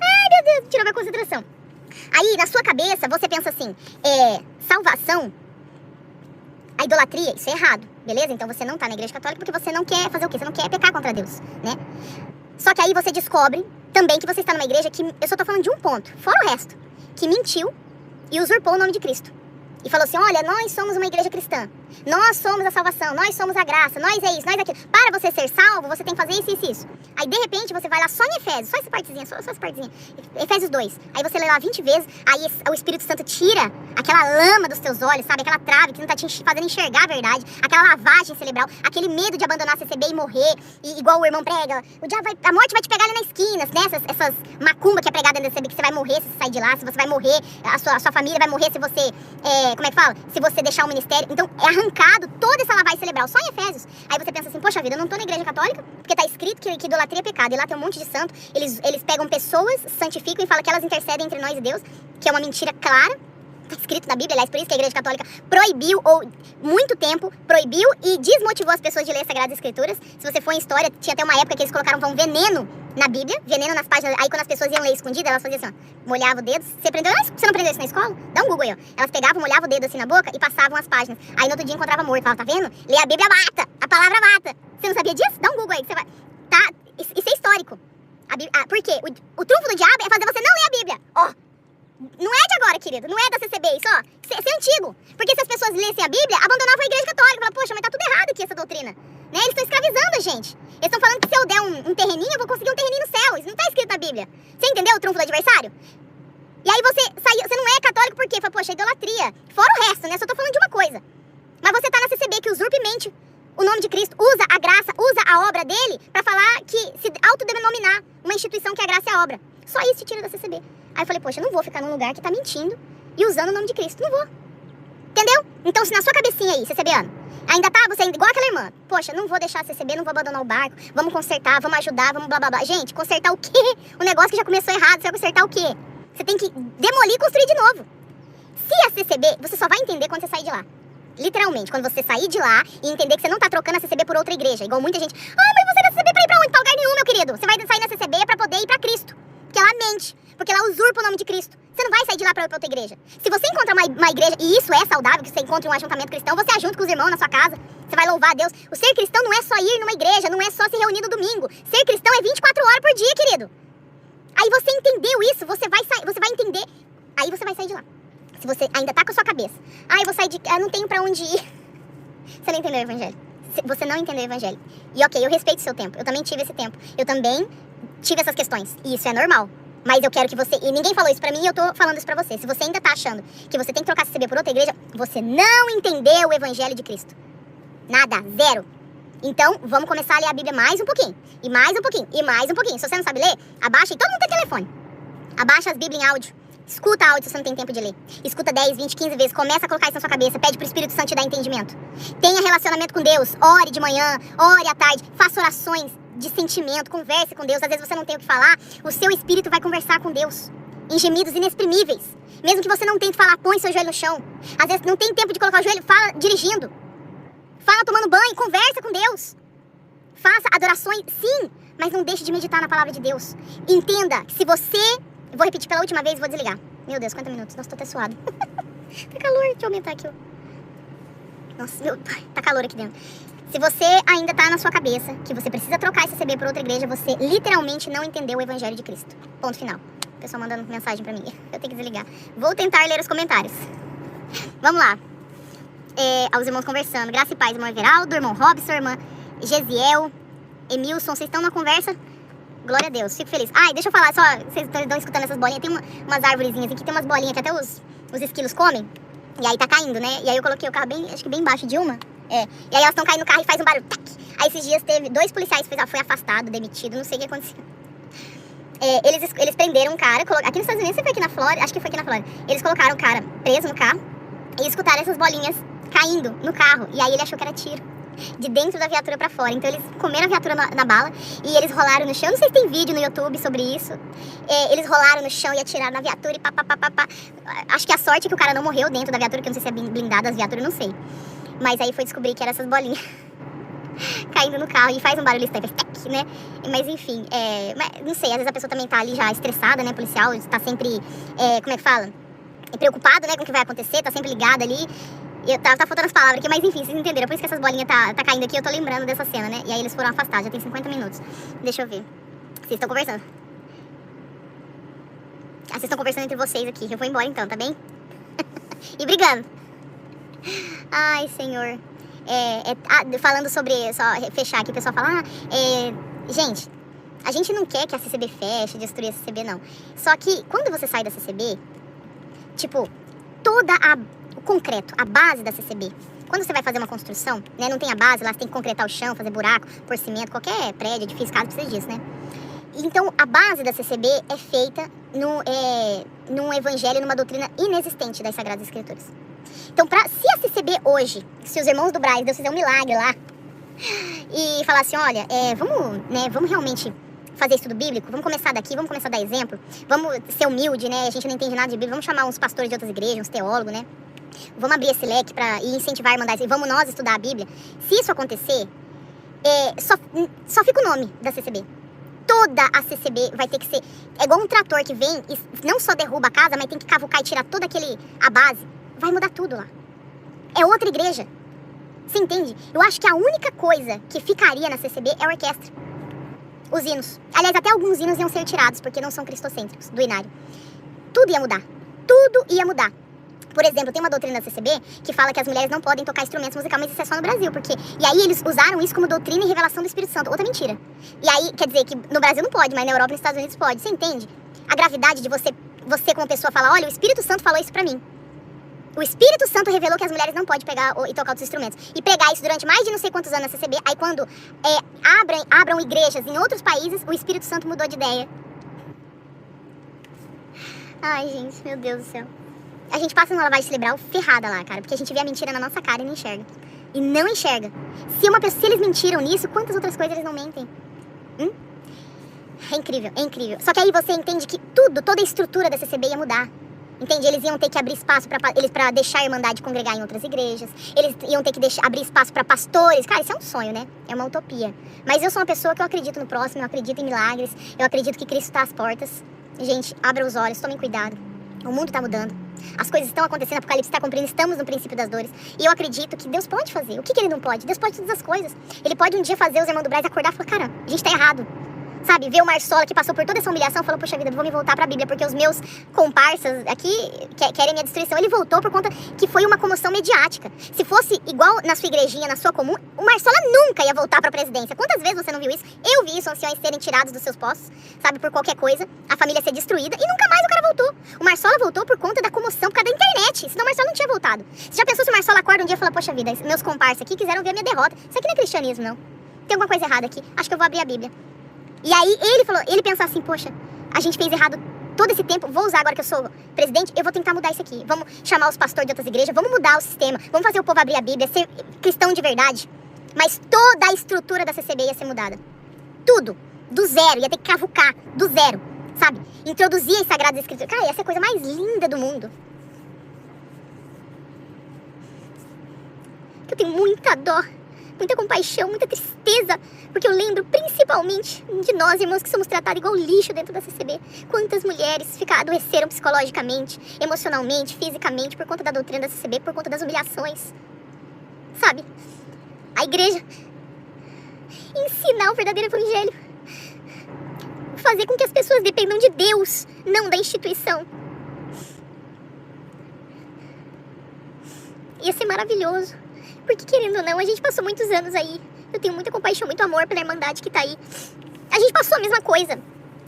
Ai, meu Deus, tirou minha concentração. Aí, na sua cabeça, você pensa assim, salvação, a idolatria, isso é errado, beleza? Então você não tá na igreja católica porque você não quer fazer o quê? Você não quer pecar contra Deus, né? Só que aí você descobre também que você está numa igreja que, eu só tô falando de um ponto, fora o resto, que mentiu e usurpou o nome de Cristo. E falou assim, olha, nós somos uma igreja cristã, nós somos a salvação, nós somos a graça, nós é isso, nós é aquilo. Para você ser salvo, você tem que fazer isso, isso, isso. Aí, de repente, você vai lá só em Efésios, só essa partezinha, só essa partezinha, Efésios 2. Aí você lê lá 20 vezes, aí o Espírito Santo tira aquela lama dos teus olhos, sabe? Aquela trave que não tá te fazendo enxergar a verdade, aquela lavagem cerebral, aquele medo de abandonar a CCB e morrer, e igual o irmão prega, a morte vai te pegar ali na esquina, né? Essas macumba que é pregada dentro da CCB, que você vai morrer se você sair de lá, se você vai morrer, a sua família vai morrer se você, como é que fala? Se você deixar o ministério. Então é arrancado toda essa lavagem cerebral, só em Efésios. Aí você pensa assim, poxa vida, eu não tô na igreja católica, porque tá escrito que idolatria é pecado, e lá tem um monte de santo, eles pegam pessoas, santificam e falam que elas intercedem entre nós e Deus, que é uma mentira clara. Tá escrito na Bíblia, aliás, por isso que a igreja católica proibiu, ou muito tempo, proibiu e desmotivou as pessoas de ler as Sagradas Escrituras. Se você for em história, tinha até uma época que eles colocaram veneno na Bíblia, veneno nas páginas. Aí quando as pessoas iam ler escondidas, elas faziam assim, ó, molhavam o dedo. Você não aprendeu isso na escola? Dá um Google aí, ó. Elas pegavam, molhavam o dedo assim na boca e passavam as páginas. Aí no outro dia encontrava morto. Falava, tá vendo? Lê a Bíblia mata, a palavra mata. Você não sabia disso? Dá um Google aí que você vai... Tá, isso é histórico. Por quê? O trunfo do diabo é fazer você não ler a Bíblia. Ó. Não é de agora, querido, não é da CCB, isso, ó, isso é antigo. Porque se as pessoas lessem a Bíblia, abandonavam a igreja católica. Falavam, poxa, mas tá tudo errado aqui essa doutrina, né? Eles estão escravizando a gente. Eles estão falando que se eu der um terreninho, eu vou conseguir um terreninho no céu. Isso não tá escrito na Bíblia. Você entendeu o trunfo do adversário? E aí você não é católico por quê? Fala, poxa, idolatria. Fora o resto, né? Só tô falando de uma coisa. Mas você tá na CCB que usurpa e mente o nome de Cristo, usa a graça, usa a obra dele pra falar que se autodenominar uma instituição que é a graça e a obra. Só isso te tira da CCB. Aí eu falei, poxa, eu não vou ficar num lugar que tá mentindo e usando o nome de Cristo. Não vou. Entendeu? Então, se na sua cabecinha aí, CCBano, ainda tá, você igual aquela irmã, poxa, não vou deixar a CCB, não vou abandonar o barco, vamos consertar, vamos ajudar, vamos blá blá blá. Gente, consertar o quê? O negócio que já começou errado, você vai consertar o quê? Você tem que demolir e construir de novo. Se a CCB, você só vai entender quando você sair de lá. Literalmente, quando você sair de lá e entender que você não tá trocando a CCB por outra igreja. Igual muita gente, mas você na CCB pra ir pra onde? Pra lugar nenhum, meu querido. Você vai sair na CCB pra poder ir pra Cristo. Porque ela mente, porque ela usurpa o nome de Cristo. Você não vai sair de lá pra ir pra outra igreja. Se você encontra uma igreja, e isso é saudável, que você encontre um ajuntamento cristão, você ajunta com os irmãos na sua casa, você vai louvar a Deus. O ser cristão não é só ir numa igreja, não é só se reunir no domingo. Ser cristão é 24 horas por dia, querido. Aí você entendeu isso, você vai entender, aí você vai sair de lá. Se você ainda tá com a sua cabeça, eu vou sair de... eu não tenho pra onde ir. Você não entendeu o evangelho. Você não entendeu o evangelho. E ok, eu respeito o seu tempo. Eu também tive esse tempo. Eu também tive essas questões. E isso é normal. Mas eu quero que você... E ninguém falou isso pra mim e eu tô falando isso pra você. Se você ainda tá achando que você tem que trocar CCB por outra igreja, você não entendeu o evangelho de Cristo. Nada. Zero. Então, vamos começar a ler a Bíblia mais um pouquinho. E mais um pouquinho. E mais um pouquinho. Se você não sabe ler, abaixa. E todo mundo tem telefone. Abaixa as Bíblias em áudio. Escuta áudio se você não tem tempo de ler. Escuta 10, 20, 15 vezes. Começa a colocar isso na sua cabeça. Pede pro Espírito Santo te dar entendimento. Tenha relacionamento com Deus. Ore de manhã, ore à tarde. Faça orações de sentimento. Converse com Deus. Às vezes você não tem o que falar. O seu espírito vai conversar com Deus. Em gemidos inexprimíveis. Mesmo que você não tente falar, põe seu joelho no chão. Às vezes não tem tempo de colocar o joelho, fala dirigindo. Fala tomando banho. Conversa com Deus. Faça adorações, sim. Mas não deixe de meditar na palavra de Deus. Entenda que se você... Eu vou repetir pela última vez e vou desligar. Meu Deus, 50 minutos. Nossa, tô até suado. Tá calor, deixa eu aumentar aqui. Nossa, tá calor aqui dentro. Se você ainda tá na sua cabeça que você precisa trocar esse CB por outra igreja, você literalmente não entendeu o evangelho de Cristo. Ponto final. O pessoal mandando mensagem pra mim. Eu tenho que desligar. Vou tentar ler os comentários. Vamos lá. Aos irmãos conversando. Graça e paz, irmão Everaldo, irmão Robson, irmã Gesiel, Emilson. Vocês estão na conversa? Glória a Deus, fico feliz. Deixa eu falar, só, vocês estão escutando essas bolinhas, tem umas árvorezinhas aqui, tem umas bolinhas que até os esquilos comem, e aí tá caindo, né? E aí eu coloquei o carro bem, acho que bem embaixo de uma, e aí elas estão caindo no carro e faz um barulho, tac. Aí esses dias teve 2 policiais, foi afastado, demitido, não sei o que aconteceu. Eles prenderam um cara, aqui nos Estados Unidos, você foi aqui na Flórida, acho que foi aqui na Flórida, eles colocaram o cara preso no carro, e escutaram essas bolinhas caindo no carro, e aí ele achou que era tiro. De dentro da viatura pra fora. Então eles comeram a viatura na bala e eles rolaram no chão. Não sei se tem vídeo no YouTube sobre isso. Eles rolaram no chão e atiraram na viatura e pá. Acho que a sorte é que o cara não morreu dentro da viatura, que eu não sei se é blindada as viaturas, não sei. Mas aí foi descobrir que eram essas bolinhas caindo no carro e faz um barulho estranho, né? Mas enfim, não sei, às vezes a pessoa também tá ali já estressada, né, policial, tá sempre, como é que fala? Preocupado, né, com o que vai acontecer, tá sempre ligado ali. Tá faltando as palavras aqui, mas enfim, vocês entenderam. Por isso que essas bolinhas tá caindo aqui, eu tô lembrando dessa cena, né? E aí eles foram afastados, já tem 50 minutos. Deixa eu ver. Vocês estão conversando. Vocês estão conversando entre vocês aqui. Eu vou embora então, tá bem? E brigando. Ai, Senhor. Falando sobre... Só fechar aqui, o pessoal fala... gente, a gente não quer que a CCB feche, destruir a CCB, não. Só que, quando você sai da CCB, tipo, o concreto, a base da CCB. Quando você vai fazer uma construção, né, não tem a base, lá você tem que concretar o chão, fazer buraco, pôr cimento, qualquer prédio, edifício, casa precisa disso, né? Então, a base da CCB é feita num evangelho, numa doutrina inexistente das Sagradas Escrituras. Então, se a CCB hoje, se os irmãos do Braz, Deus fizer um milagre lá, e falar assim, olha, vamos realmente fazer estudo bíblico, vamos começar daqui, vamos começar a dar exemplo, vamos ser humilde, né, a gente não entende nada de Bíblia, vamos chamar uns pastores de outras igrejas, uns teólogos, né, vamos abrir esse leque e incentivar a irmandade, e vamos nós estudar a Bíblia. Se isso acontecer, só fica o nome da CCB. Toda a CCB vai ter que ser, é igual um trator que vem e não só derruba a casa, mas tem que cavucar e tirar toda a base, vai mudar tudo lá. É outra igreja. Você entende? Eu acho que a única coisa que ficaria na CCB é a orquestra. Os hinos. Aliás, até alguns hinos iam ser tirados, porque não são cristocêntricos, do inário. Tudo ia mudar. Tudo ia mudar. Por exemplo, tem uma doutrina da CCB que fala que as mulheres não podem tocar instrumentos musicais, mas isso é só no Brasil, porque... E aí eles usaram isso como doutrina e revelação do Espírito Santo. Outra mentira. E aí, quer dizer que no Brasil não pode, mas na Europa e nos Estados Unidos pode. Você entende? A gravidade de você como pessoa falar, olha, o Espírito Santo falou isso pra mim. O Espírito Santo revelou que as mulheres não podem pegar e tocar outros instrumentos. E pregar isso durante mais de não sei quantos anos na CCB. Aí quando abram igrejas em outros países, o Espírito Santo mudou de ideia. Ai, gente, meu Deus do céu. A gente passa numa lavagem cerebral ferrada lá, cara. Porque a gente vê a mentira na nossa cara e não enxerga. E não enxerga. Se eles mentiram nisso, quantas outras coisas eles não mentem? É incrível, é incrível. Só que aí você entende que toda a estrutura da CCB ia mudar. Entende? Eles iam ter que abrir espaço pra deixar a Irmandade congregar em outras igrejas. Eles iam ter que abrir espaço pra pastores. Cara, isso é um sonho, né? É uma utopia. Mas eu sou uma pessoa que eu acredito no próximo, eu acredito em milagres, eu acredito que Cristo tá às portas. Gente, abra os olhos, tomem cuidado. O mundo tá mudando. As coisas estão acontecendo, o Apocalipse está cumprindo, estamos no princípio das dores. E eu acredito que Deus pode fazer. O que ele não pode? Deus pode todas as coisas. Ele pode um dia fazer os irmãos do Braz acordar e falar, cara, a gente tá errado. Sabe, ver o Marsola que passou por toda essa humilhação, falou, poxa vida, vou me voltar pra Bíblia, porque os meus comparsas aqui querem minha destruição. Ele voltou por conta que foi uma comoção mediática. Se fosse igual na sua igrejinha, na sua comum, o Marsola nunca ia voltar pra presidência. Quantas vezes você não viu isso? Eu vi isso, anciões serem tirados dos seus postos, sabe, por qualquer coisa, a família ser destruída, e nunca mais o cara voltou. O Marsola voltou por conta da comoção, por causa da internet, senão o Marsola não tinha voltado. Você já pensou se o Marsola acorda um dia e fala, poxa vida, meus comparsas aqui quiseram ver a minha derrota. Isso aqui não é cristianismo, não. Tem alguma coisa errada aqui. Acho que eu vou abrir a Bíblia. E aí ele pensou assim, poxa, a gente fez errado todo esse tempo, vou usar agora que eu sou presidente, eu vou tentar mudar isso aqui. Vamos chamar os pastores de outras igrejas, vamos mudar o sistema, vamos fazer o povo abrir a Bíblia, ser cristão de verdade. Mas toda a estrutura da CCB ia ser mudada. Tudo, do zero, ia ter que cavucar, do zero, sabe? Introduzir as Sagradas Escrituras. Cara, ia ser a coisa mais linda do mundo. Eu tenho muita dó, muita compaixão, muita tristeza, porque eu lembro principalmente de nós, irmãos, que somos tratados igual lixo dentro da CCB. Quantas mulheres adoeceram psicologicamente, emocionalmente, fisicamente, por conta da doutrina da CCB, por conta das humilhações. Sabe? A igreja ensinar o verdadeiro evangelho. Fazer com que as pessoas dependam de Deus, não da instituição. Ia ser maravilhoso. Porque, querendo ou não, a gente passou muitos anos aí. Eu tenho muita compaixão, muito amor pela Irmandade que tá aí. A gente passou a mesma coisa.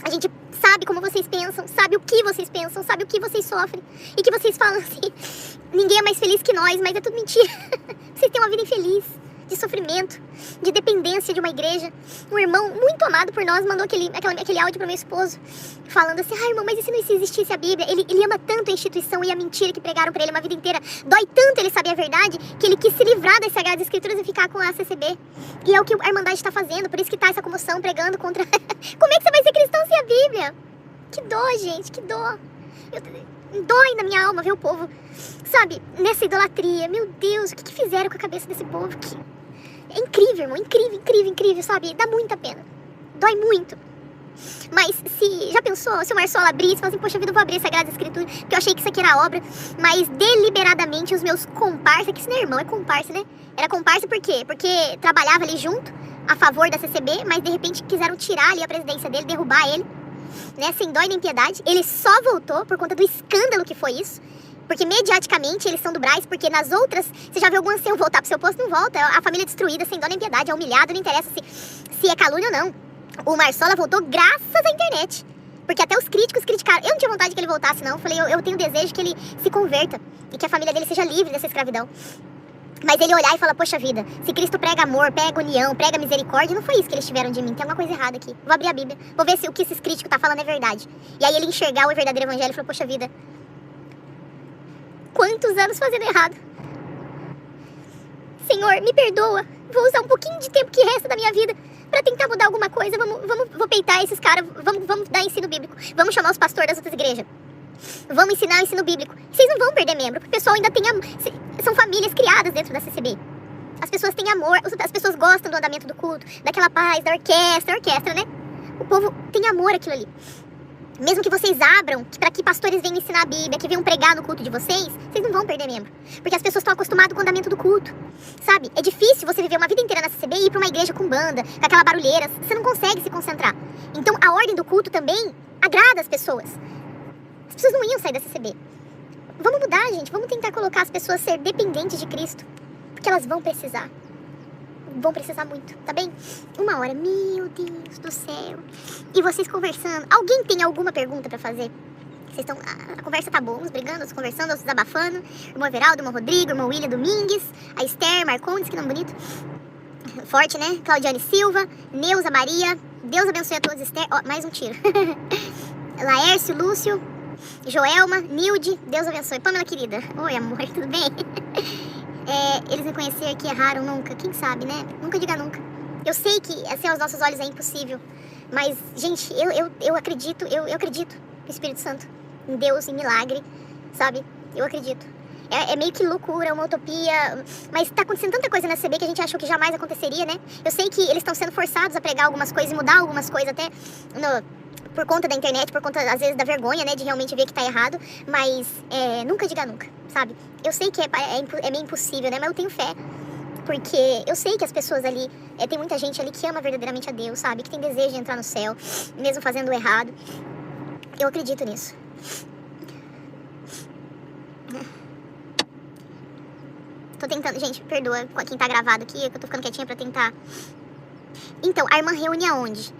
A gente sabe como vocês pensam, sabe o que vocês pensam, sabe o que vocês sofrem. E que vocês falam assim, ninguém é mais feliz que nós, mas é tudo mentira. Vocês têm uma vida infeliz, de sofrimento, de dependência de uma igreja. Um irmão muito amado por nós mandou aquele áudio pro meu esposo, falando assim, irmão, mas e se não existisse a Bíblia? Ele ama tanto a instituição e a mentira que pregaram pra ele uma vida inteira. Dói tanto ele saber a verdade, que ele quis se livrar das Sagradas Escrituras e ficar com a CCB. E é o que a Irmandade tá fazendo, por isso que tá essa comoção, pregando contra... Como é que você vai ser cristão sem a Bíblia? Que dó, gente, que dó. Dói na minha alma ver o povo, sabe, nessa idolatria. Meu Deus, o que fizeram com a cabeça desse povo? É incrível, irmão, incrível, sabe? Dá muita pena. Dói muito. Mas já pensou, se o Marsola abrisse, fala assim, poxa vida, eu vou abrir a Sagrada Escritura, porque eu achei que isso aqui era obra, mas deliberadamente os meus comparsas, que isso não é irmão, é comparsa, né? Era comparsa por quê? Porque trabalhava ali junto, a favor da CCB, mas de repente quiseram tirar ali a presidência dele, derrubar ele, né? Sem dó e nem piedade. Ele só voltou por conta do escândalo que foi isso. Porque mediaticamente eles são do Braz, porque nas outras, você já viu algum ancião voltar pro seu posto? Não volta. A família destruída, sem dó nem piedade, é humilhado, não interessa se é calúnia ou não. O Marsola voltou graças à internet. Porque até os críticos criticaram. Eu não tinha vontade que ele voltasse, não. Eu falei, eu tenho desejo que ele se converta e que a família dele seja livre dessa escravidão. Mas ele olhar e falar, poxa vida, se Cristo prega amor, prega união, prega misericórdia, não foi isso que eles tiveram de mim, tem alguma coisa errada aqui. Vou abrir a Bíblia, vou ver se o que esses críticos tá falando é verdade. E aí ele enxergar o verdadeiro evangelho e falou, poxa vida, quantos anos fazendo errado. Senhor, me perdoa, vou usar um pouquinho de tempo que resta da minha vida pra tentar mudar alguma coisa, vou peitar esses caras, vamos dar ensino bíblico, vamos chamar os pastores das outras igrejas. Vamos ensinar o ensino bíblico. Vocês não vão perder membro, porque o pessoal ainda tem amor. São famílias criadas dentro da CCB. As pessoas têm amor, as pessoas gostam do andamento do culto, daquela paz, da orquestra, né? O povo tem amor àquilo ali. Mesmo que vocês abram, para que pastores venham ensinar a Bíblia, que venham pregar no culto de vocês não vão perder membro. Porque as pessoas estão acostumadas com o andamento do culto, sabe? É difícil você viver uma vida inteira na CCB e ir para uma igreja com banda, com aquela barulheira. Você não consegue se concentrar. Então, a ordem do culto também agrada as pessoas. As pessoas não iam sair da CCB. Vamos mudar, gente. Vamos tentar colocar as pessoas a ser dependentes de Cristo. Porque elas vão precisar. Vão precisar muito, tá bem? 1 hora. Meu Deus do céu. E vocês conversando. Alguém tem alguma pergunta pra fazer? Vocês estão... A conversa tá boa, uns brigando, outros conversando, outros desabafando. Irmão Everaldo, irmão Rodrigo, irmão William Domingues, a Esther Marcondes, que nome bonito. Forte, né? Claudiane Silva, Neuza Maria. Deus abençoe a todos, Esther. Ó, mais um tiro. Laércio, Lúcio, Joelma, Nilde. Deus abençoe. Pamela, querida. Oi, amor, tudo bem? Eles me conheceram que erraram nunca. Quem sabe, né? Nunca diga nunca. Eu sei que, assim, aos nossos olhos é impossível. Mas, gente, eu acredito, eu acredito no Espírito Santo. Em Deus, em milagre, sabe? Eu acredito. É meio que loucura, uma utopia, mas tá acontecendo tanta coisa na CB que a gente achou que jamais aconteceria, né? Eu sei que eles estão sendo forçados a pregar algumas coisas e mudar algumas coisas até por conta da internet, por conta, às vezes, da vergonha, né, de realmente ver que tá errado, mas nunca diga nunca, sabe? Eu sei que é meio impossível, né, mas eu tenho fé, porque eu sei que as pessoas ali, tem muita gente ali que ama verdadeiramente a Deus, sabe? Que tem desejo de entrar no céu, mesmo fazendo o errado. Eu acredito nisso. Tô tentando, gente, perdoa quem tá gravado aqui, que eu tô ficando quietinha pra tentar. Então, a irmã reúne aonde?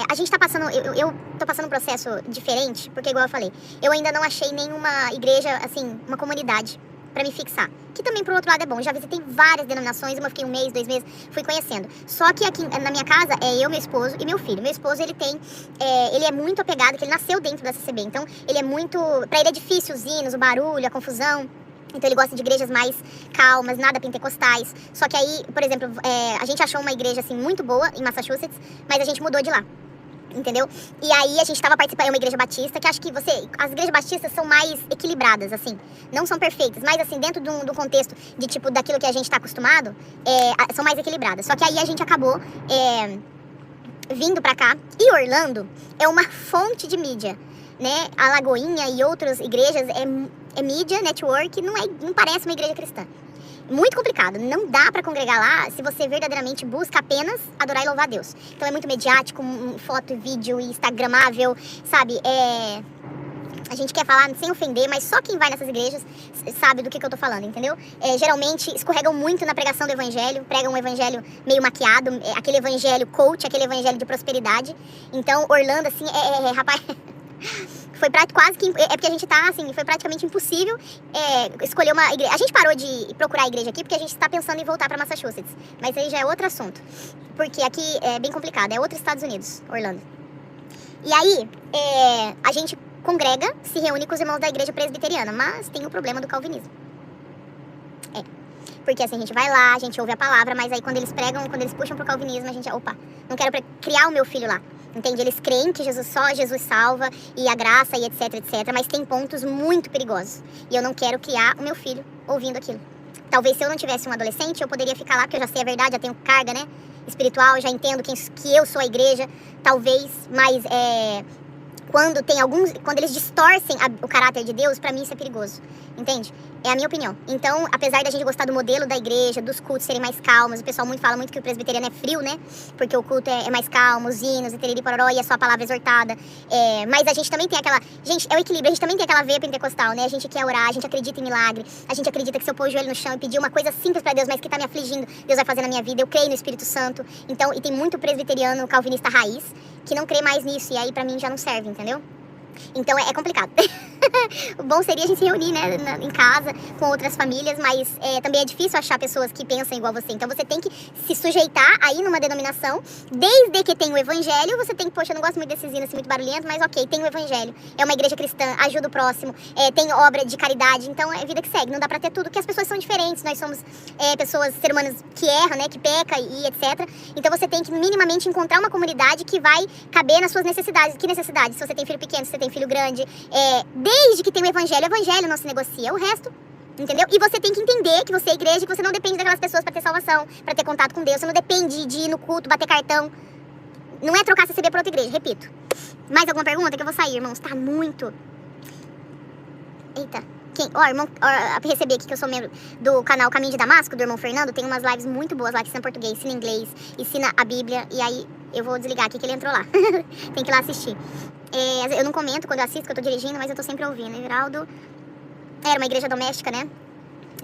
A gente tá passando, eu tô passando um processo diferente, porque igual eu falei, eu ainda não achei nenhuma igreja, assim, uma comunidade pra me fixar. Que também, por outro lado, é bom. Já visitei várias denominações, uma fiquei 1 mês, 2 meses, fui conhecendo. Só que aqui na minha casa, eu, meu esposo e meu filho. Meu esposo, ele é muito apegado, que ele nasceu dentro da CCB. Então, ele é muito, pra ele é difícil os hinos, o barulho, a confusão. Então ele gosta de igrejas mais calmas, nada pentecostais. Só que aí, por exemplo, a gente achou uma igreja assim muito boa em Massachusetts, mas a gente mudou de lá. Entendeu? E aí a gente tava participando, é uma igreja batista, que acho que as igrejas batistas são mais equilibradas, assim. Não são perfeitas, mas assim, dentro do contexto de tipo, daquilo que a gente tá acostumado, são mais equilibradas. Só que aí a gente acabou vindo pra cá. E Orlando é uma fonte de mídia, né? A Lagoinha e outras igrejas é mídia, network, não parece uma igreja cristã. Muito complicado, não dá pra congregar lá se você verdadeiramente busca apenas adorar e louvar a Deus. Então é muito mediático, foto e vídeo, instagramável, sabe? A gente quer falar sem ofender, mas só quem vai nessas igrejas sabe do que eu tô falando, entendeu? Geralmente escorregam muito na pregação do evangelho, pregam um evangelho meio maquiado, aquele evangelho coach, aquele evangelho de prosperidade. Então Orlando, assim, rapaz... Foi quase que... porque a gente tá, assim, foi praticamente impossível escolher uma igreja. A gente parou de procurar a igreja aqui porque a gente tá pensando em voltar pra Massachusetts. Mas aí já é outro assunto. Porque aqui é bem complicado, é outros Estados Unidos, Orlando. E aí, a gente congrega, se reúne com os irmãos da igreja presbiteriana, mas tem o problema do calvinismo. Porque assim, a gente vai lá, a gente ouve a palavra, mas aí quando eles pregam, quando eles puxam pro calvinismo, a gente, opa, não quero criar o meu filho lá. Entende? Eles creem que só Jesus salva e a graça e etc, etc. Mas tem pontos muito perigosos. E eu não quero criar o meu filho ouvindo aquilo. Talvez se eu não tivesse um adolescente, eu poderia ficar lá, porque eu já sei a verdade, já tenho carga, né? Espiritual, já entendo que eu sou a igreja. Talvez, mas quando eles distorcem o caráter de Deus, pra mim isso é perigoso. Entende? É a minha opinião. Então, apesar da gente gostar do modelo da igreja, dos cultos serem mais calmos, o pessoal fala muito que o presbiteriano é frio, né? Porque o culto é mais calmo, os hinos, e tereri pororó, e é só a palavra exortada. Mas a gente também tem aquela... Gente, é o equilíbrio. A gente também tem aquela veia pentecostal, né? A gente quer orar, a gente acredita em milagre, a gente acredita que se eu pôr o joelho no chão e pedir uma coisa simples pra Deus, mas que tá me afligindo, Deus vai fazer na minha vida. Eu creio no Espírito Santo. Então, e tem muito presbiteriano, calvinista raiz, que não crê mais nisso. E aí, pra mim, já não serve, entendeu? Então é complicado. O bom seria a gente se reunir, né, em casa, com outras famílias, mas também é difícil achar pessoas que pensam igual você. Então você tem que se sujeitar aí numa denominação, desde que tem o evangelho, você tem que, poxa, eu não gosto muito desses hinos assim, muito barulhento, mas ok, tem o evangelho, é uma igreja cristã, ajuda o próximo, tem obra de caridade, então é vida que segue, não dá pra ter tudo, porque as pessoas são diferentes, nós somos pessoas, seres humanos que erram, né, que peca e etc. Então você tem que minimamente encontrar uma comunidade que vai caber nas suas necessidades. Que necessidades? Se você tem filho pequeno, se você tem filho grande, desde que tem o evangelho não se negocia, o resto, entendeu? E você tem que entender que você é igreja, que você não depende daquelas pessoas pra ter salvação, pra ter contato com Deus, você não depende de ir no culto, bater cartão, não é trocar CCB pra outra igreja, repito. Mais alguma pergunta que eu vou sair, irmãos? Tá muito... Eita, irmão, recebi aqui que eu sou membro do canal Caminho de Damasco, do irmão Fernando, tem umas lives muito boas lá que ensina português, ensina inglês, ensina a Bíblia, e aí eu vou desligar aqui que ele entrou lá, tem que ir lá assistir. Eu não comento quando eu assisto, que eu tô dirigindo, mas eu tô sempre ouvindo. Everaldo era uma igreja doméstica, né?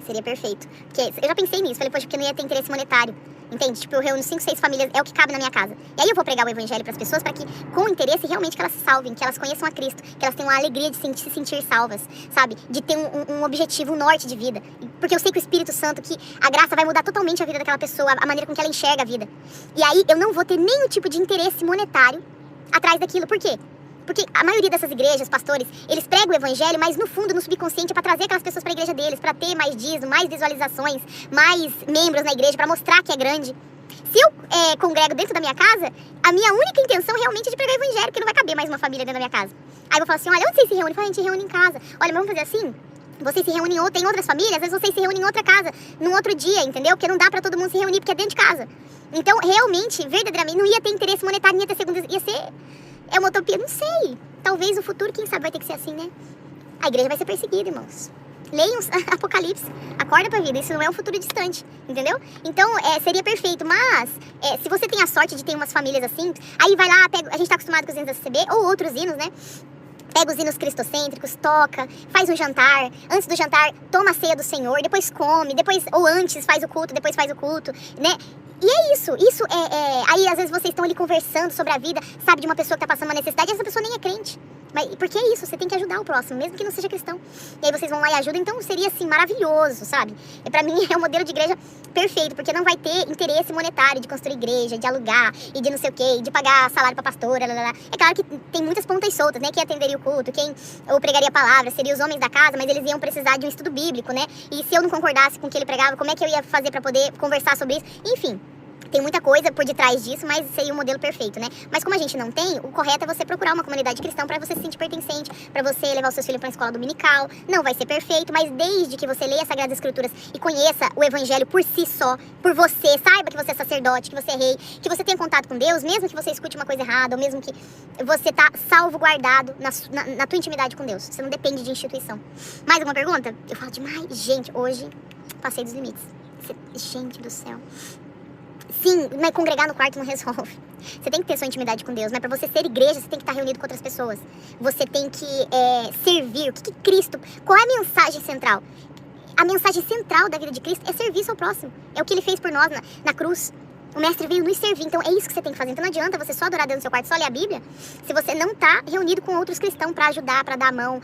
Seria perfeito. Porque eu já pensei nisso, falei, poxa, porque não ia ter interesse monetário. Entende? Tipo, eu reúno 5, 6 famílias, é o que cabe na minha casa. E aí eu vou pregar o evangelho pras pessoas para que, com interesse, realmente que elas se salvem, que elas conheçam a Cristo, que elas tenham a alegria de se sentir salvas, sabe? De ter um objetivo, um norte de vida. Porque eu sei que o Espírito Santo, que a graça vai mudar totalmente a vida daquela pessoa, a maneira com que ela enxerga a vida. E aí eu não vou ter nenhum tipo de interesse monetário atrás daquilo. Por quê? Porque a maioria dessas igrejas, pastores, eles pregam o evangelho, mas no fundo, no subconsciente, é para trazer aquelas pessoas para a igreja deles, para ter mais dízimo, mais visualizações, mais membros na igreja, para mostrar que é grande. Se eu congrego dentro da minha casa, a minha única intenção realmente é de pregar o evangelho, porque não vai caber mais uma família dentro da minha casa. Aí eu vou falar assim, olha, onde vocês se reúnem? Eu falo, a gente se reúne em casa. Olha, mas vamos fazer assim? Vocês se reúnem em outras famílias, às vezes vocês se reúnem em outra casa, num outro dia, entendeu? Porque não dá pra todo mundo se reunir, porque é dentro de casa. Então, realmente, verdadeiramente, não ia ter interesse monetário, não ia ter segundas, ia ser... É uma utopia, não sei. Talvez no futuro, quem sabe, vai ter que ser assim, né? A igreja vai ser perseguida, irmãos. Leiam Apocalipse, acorda pra vida, isso não é um futuro distante, entendeu? Então, seria perfeito, mas se você tem a sorte de ter umas famílias assim, aí vai lá, a gente tá acostumado com os hinos da CCB, ou outros hinos, né? Pega os hinos cristocêntricos, toca, faz um jantar, antes do jantar toma a ceia do Senhor, depois come, depois, ou antes faz o culto, depois faz o culto, né? E é isso, aí às vezes vocês estão ali conversando sobre a vida, sabe, de uma pessoa que tá passando uma necessidade, e essa pessoa nem é crente. Mas, porque é isso, você tem que ajudar o próximo, mesmo que não seja cristão. E aí vocês vão lá e ajudam, então seria assim, maravilhoso, sabe? E pra mim é um modelo de igreja perfeito, porque não vai ter interesse monetário de construir igreja, de alugar, e de não sei o quê, de pagar salário pra pastora, lalala. É claro que tem muitas pontas soltas, né? Quem atenderia o culto, quem ou pregaria a palavra, seria os homens da casa, mas eles iam precisar de um estudo bíblico, né? E se eu não concordasse com o que ele pregava, como é que eu ia fazer pra poder conversar sobre isso? Enfim. Tem muita coisa por detrás disso, mas seria um modelo perfeito, né? Mas como a gente não tem, o correto é você procurar uma comunidade cristã para você se sentir pertencente, para você levar os seus filhos para uma escola dominical. Não vai ser perfeito, mas desde que você leia as Sagradas Escrituras e conheça o evangelho por si só, por você, saiba que você é sacerdote, que você é rei, que você tenha contato com Deus, mesmo que você escute uma coisa errada, ou mesmo que você tá salvaguardado na tua intimidade com Deus. Você não depende de instituição. Mais alguma pergunta? Eu falo demais. Gente, hoje passei dos limites. Gente do céu. Sim, mas congregar no quarto não resolve. Você tem que ter sua intimidade com Deus, mas pra você ser igreja, você tem que estar reunido com outras pessoas. Você tem que servir. O que Cristo... Qual é a mensagem central? A mensagem central da vida de Cristo é serviço ao próximo. É o que ele fez por nós na cruz. O mestre veio nos servir, então é isso que você tem que fazer. Então não adianta você só adorar Deus no seu quarto, só ler a Bíblia, se você não tá reunido com outros cristãos pra ajudar, pra dar a mão,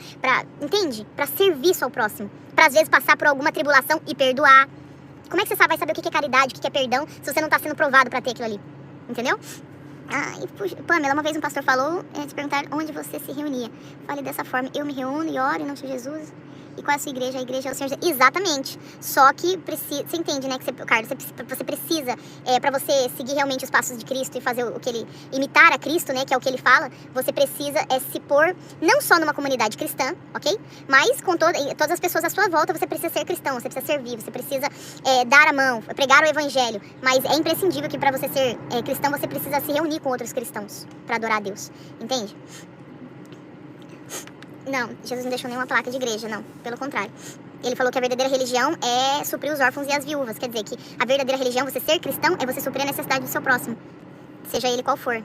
entende? Pra serviço ao próximo. Pra às vezes passar por alguma tribulação e perdoar. Como é que você vai saber o que é caridade, o que é perdão, se você não tá sendo provado pra ter aquilo ali? Entendeu? Pamela, uma vez um pastor falou, te perguntaram onde você se reunia. Falei dessa forma, eu me reúno e oro em nome de Jesus. E qual é a sua igreja? A igreja é o Senhor Jesus. Exatamente. Só que você entende, né, que Carlos, você precisa, pra você seguir realmente os passos de Cristo e fazer o que ele, imitar a Cristo, né, que é o que ele fala, você precisa se pôr, não só numa comunidade cristã, ok? Mas com todas as pessoas à sua volta, você precisa ser cristão, você precisa servir, você precisa dar a mão, pregar o evangelho. Mas é imprescindível que pra você ser cristão, você precisa se reunir com outros cristãos pra adorar a Deus. Entende? Não, Jesus não deixou nenhuma placa de igreja, não. Pelo contrário. Ele falou que a verdadeira religião é suprir os órfãos e as viúvas. Quer dizer que a verdadeira religião, você ser cristão, é você suprir a necessidade do seu próximo. Seja ele qual for.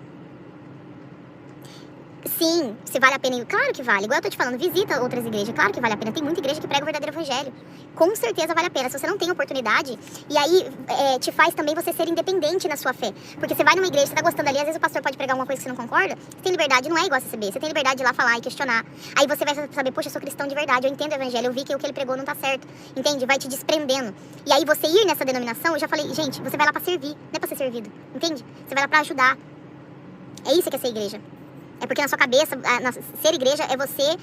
Sim, se vale a pena. Claro que vale. Igual eu tô te falando, visita outras igrejas. Claro que vale a pena. Tem muita igreja que prega o verdadeiro evangelho. Com certeza vale a pena. Se você não tem oportunidade, e aí te faz também você ser independente na sua fé. Porque você vai numa igreja, você tá gostando ali, às vezes o pastor pode pregar uma coisa que você não concorda. Você tem liberdade, não é igual a CCB. Você tem liberdade de ir lá falar e questionar. Aí você vai saber, poxa, eu sou cristão de verdade, eu entendo o evangelho, eu vi que o que ele pregou não tá certo. Entende? Vai te desprendendo. E aí você ir nessa denominação, eu já falei, gente, você vai lá pra servir, não é pra ser servido. Entende? Você vai lá pra ajudar. É isso que é ser igreja. É porque na sua cabeça, ser igreja é você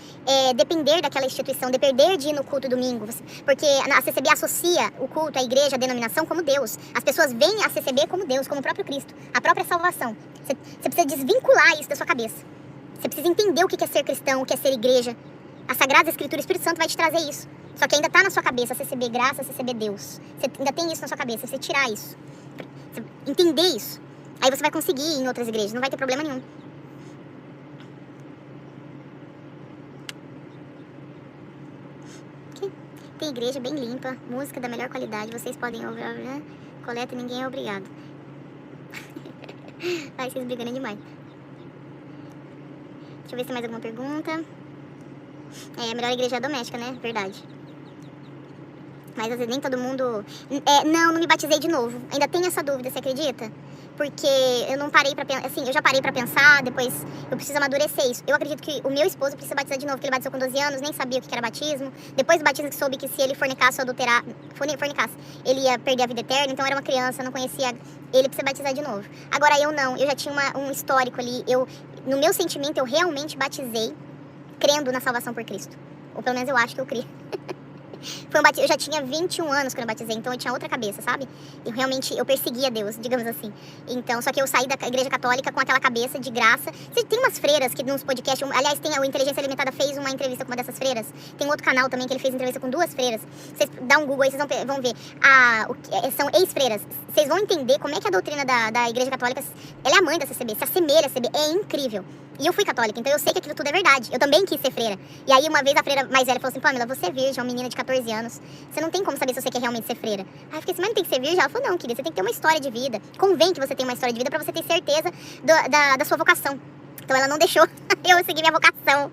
depender daquela instituição, depender de ir no culto domingo. Porque a CCB associa o culto, a igreja, a denominação como Deus. As pessoas veem a CCB como Deus, como o próprio Cristo, a própria salvação. Você precisa desvincular isso da sua cabeça. Você precisa entender o que é ser cristão, o que é ser igreja. A Sagrada Escritura, o Espírito Santo vai te trazer isso. Só que ainda tá na sua cabeça, a CCB graça, a CCB Deus. Você ainda tem isso na sua cabeça, você tirar isso. Você entender isso. Aí você vai conseguir ir em outras igrejas, não vai ter problema nenhum. Tem igreja bem limpa, música da melhor qualidade, vocês podem ouvir, né? Coleta e ninguém é obrigado. Ai, vocês brigando demais. Deixa eu ver se tem mais alguma pergunta. A melhor igreja é doméstica, né? Verdade. Mas às vezes nem todo mundo... não me batizei de novo. Ainda tenho essa dúvida, você acredita? Porque eu não parei pra pensar... Assim, eu já parei pra pensar, depois eu preciso amadurecer isso. Eu acredito que o meu esposo precisa batizar de novo, porque ele batizou com 12 anos, nem sabia o que era batismo. Depois do batismo que soube que se ele fornicasse ou fornicasse, ele ia perder a vida eterna. Então era uma criança, não conhecia... Ele precisa batizar de novo. Agora eu não, eu já tinha um histórico ali. No meu sentimento, eu realmente batizei crendo na salvação por Cristo. Ou pelo menos eu acho que eu criei. Eu já tinha 21 anos quando eu batizei, então eu tinha outra cabeça, sabe? Eu perseguia Deus, digamos assim. Então, só que eu saí da igreja católica com aquela cabeça de graça. Tem umas freiras que nos podcasts, aliás, o Inteligência Limitada fez uma entrevista com uma dessas freiras. Tem outro canal também que ele fez entrevista com 2 freiras. Vocês dá um Google aí, vocês vão ver. São ex-freiras. Vocês vão entender como é que a doutrina da igreja católica, ela é a mãe da CCB, se assemelha à CCB, é incrível. E eu fui católica, então eu sei que aquilo tudo é verdade. Eu também quis ser freira. E aí uma vez a freira mais velha falou assim, Pamela, você é virgem, é uma menina de 14 anos. Você não tem como saber se você quer realmente ser freira. Aí eu fiquei assim, mas não tem que ser virgem? Ela falou, não, querida, você tem que ter uma história de vida. Convém que você tenha uma história de vida pra você ter certeza da sua vocação. Então ela não deixou eu seguir minha vocação.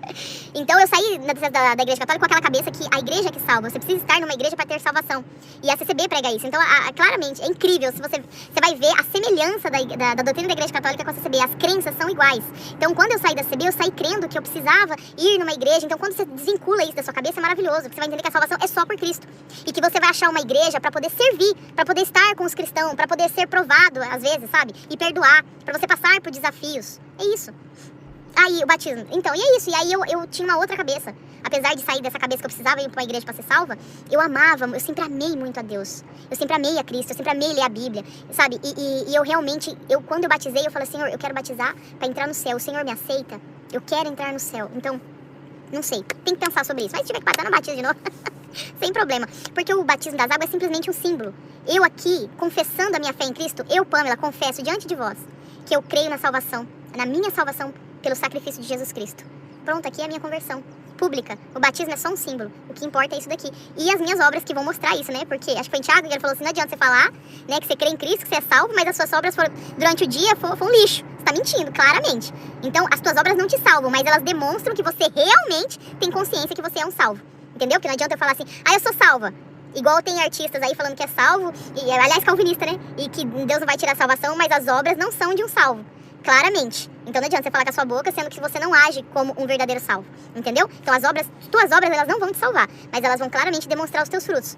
Então eu saí da igreja católica com aquela cabeça que a igreja é que salva. Você precisa estar numa igreja para ter salvação. E a CCB prega isso. Então, claramente, é incrível. Se você vai ver a semelhança da doutrina da igreja católica com a CCB. As crenças são iguais. Então, quando eu saí da CCB, eu saí crendo que eu precisava ir numa igreja. Então, quando você desvincula isso da sua cabeça, é maravilhoso. Porque você vai entender que a salvação é só por Cristo. E que você vai achar uma igreja para poder servir, para poder estar com os cristãos, para poder ser provado, às vezes, sabe? E perdoar, para você passar por desafios. É isso. Aí, o batismo. Então, e é isso. E aí eu tinha uma outra cabeça. Apesar de sair dessa cabeça que eu precisava ir pra uma igreja pra ser salva, eu sempre amei muito a Deus. Eu sempre amei a Cristo, eu sempre amei ler a Bíblia, sabe? E eu realmente, quando eu batizei, eu falei, Senhor, eu quero batizar pra entrar no céu. O Senhor me aceita? Eu quero entrar no céu. Então, não sei. Tem que pensar sobre isso. Mas se tiver que batizar, não batizo de novo. Sem problema. Porque o batismo das águas é simplesmente um símbolo. Eu aqui, confessando a minha fé em Cristo, eu, Pamela, confesso diante de vós que eu creio na salvação, na minha salvação pelo sacrifício de Jesus Cristo. Pronto, aqui é a minha conversão pública. O batismo é só um símbolo. O que importa é isso daqui. E as minhas obras que vão mostrar isso, né? Porque acho que foi em Tiago que ele falou assim, não adianta você falar, né, que você crê em Cristo, que você é salvo, mas as suas obras durante o dia foi um lixo. Você tá mentindo, claramente. Então, as tuas obras não te salvam, mas elas demonstram que você realmente tem consciência que você é um salvo. Entendeu? Porque não adianta eu falar assim, eu sou salva. Igual tem artistas aí falando que é salvo, e aliás, calvinista, né? E que Deus não vai tirar a salvação, mas as obras não são de um salvo. Claramente. Então não adianta você falar com a sua boca, sendo que você não age como um verdadeiro salvo. Entendeu? Então tuas obras, elas não vão te salvar, mas elas vão claramente demonstrar os teus frutos.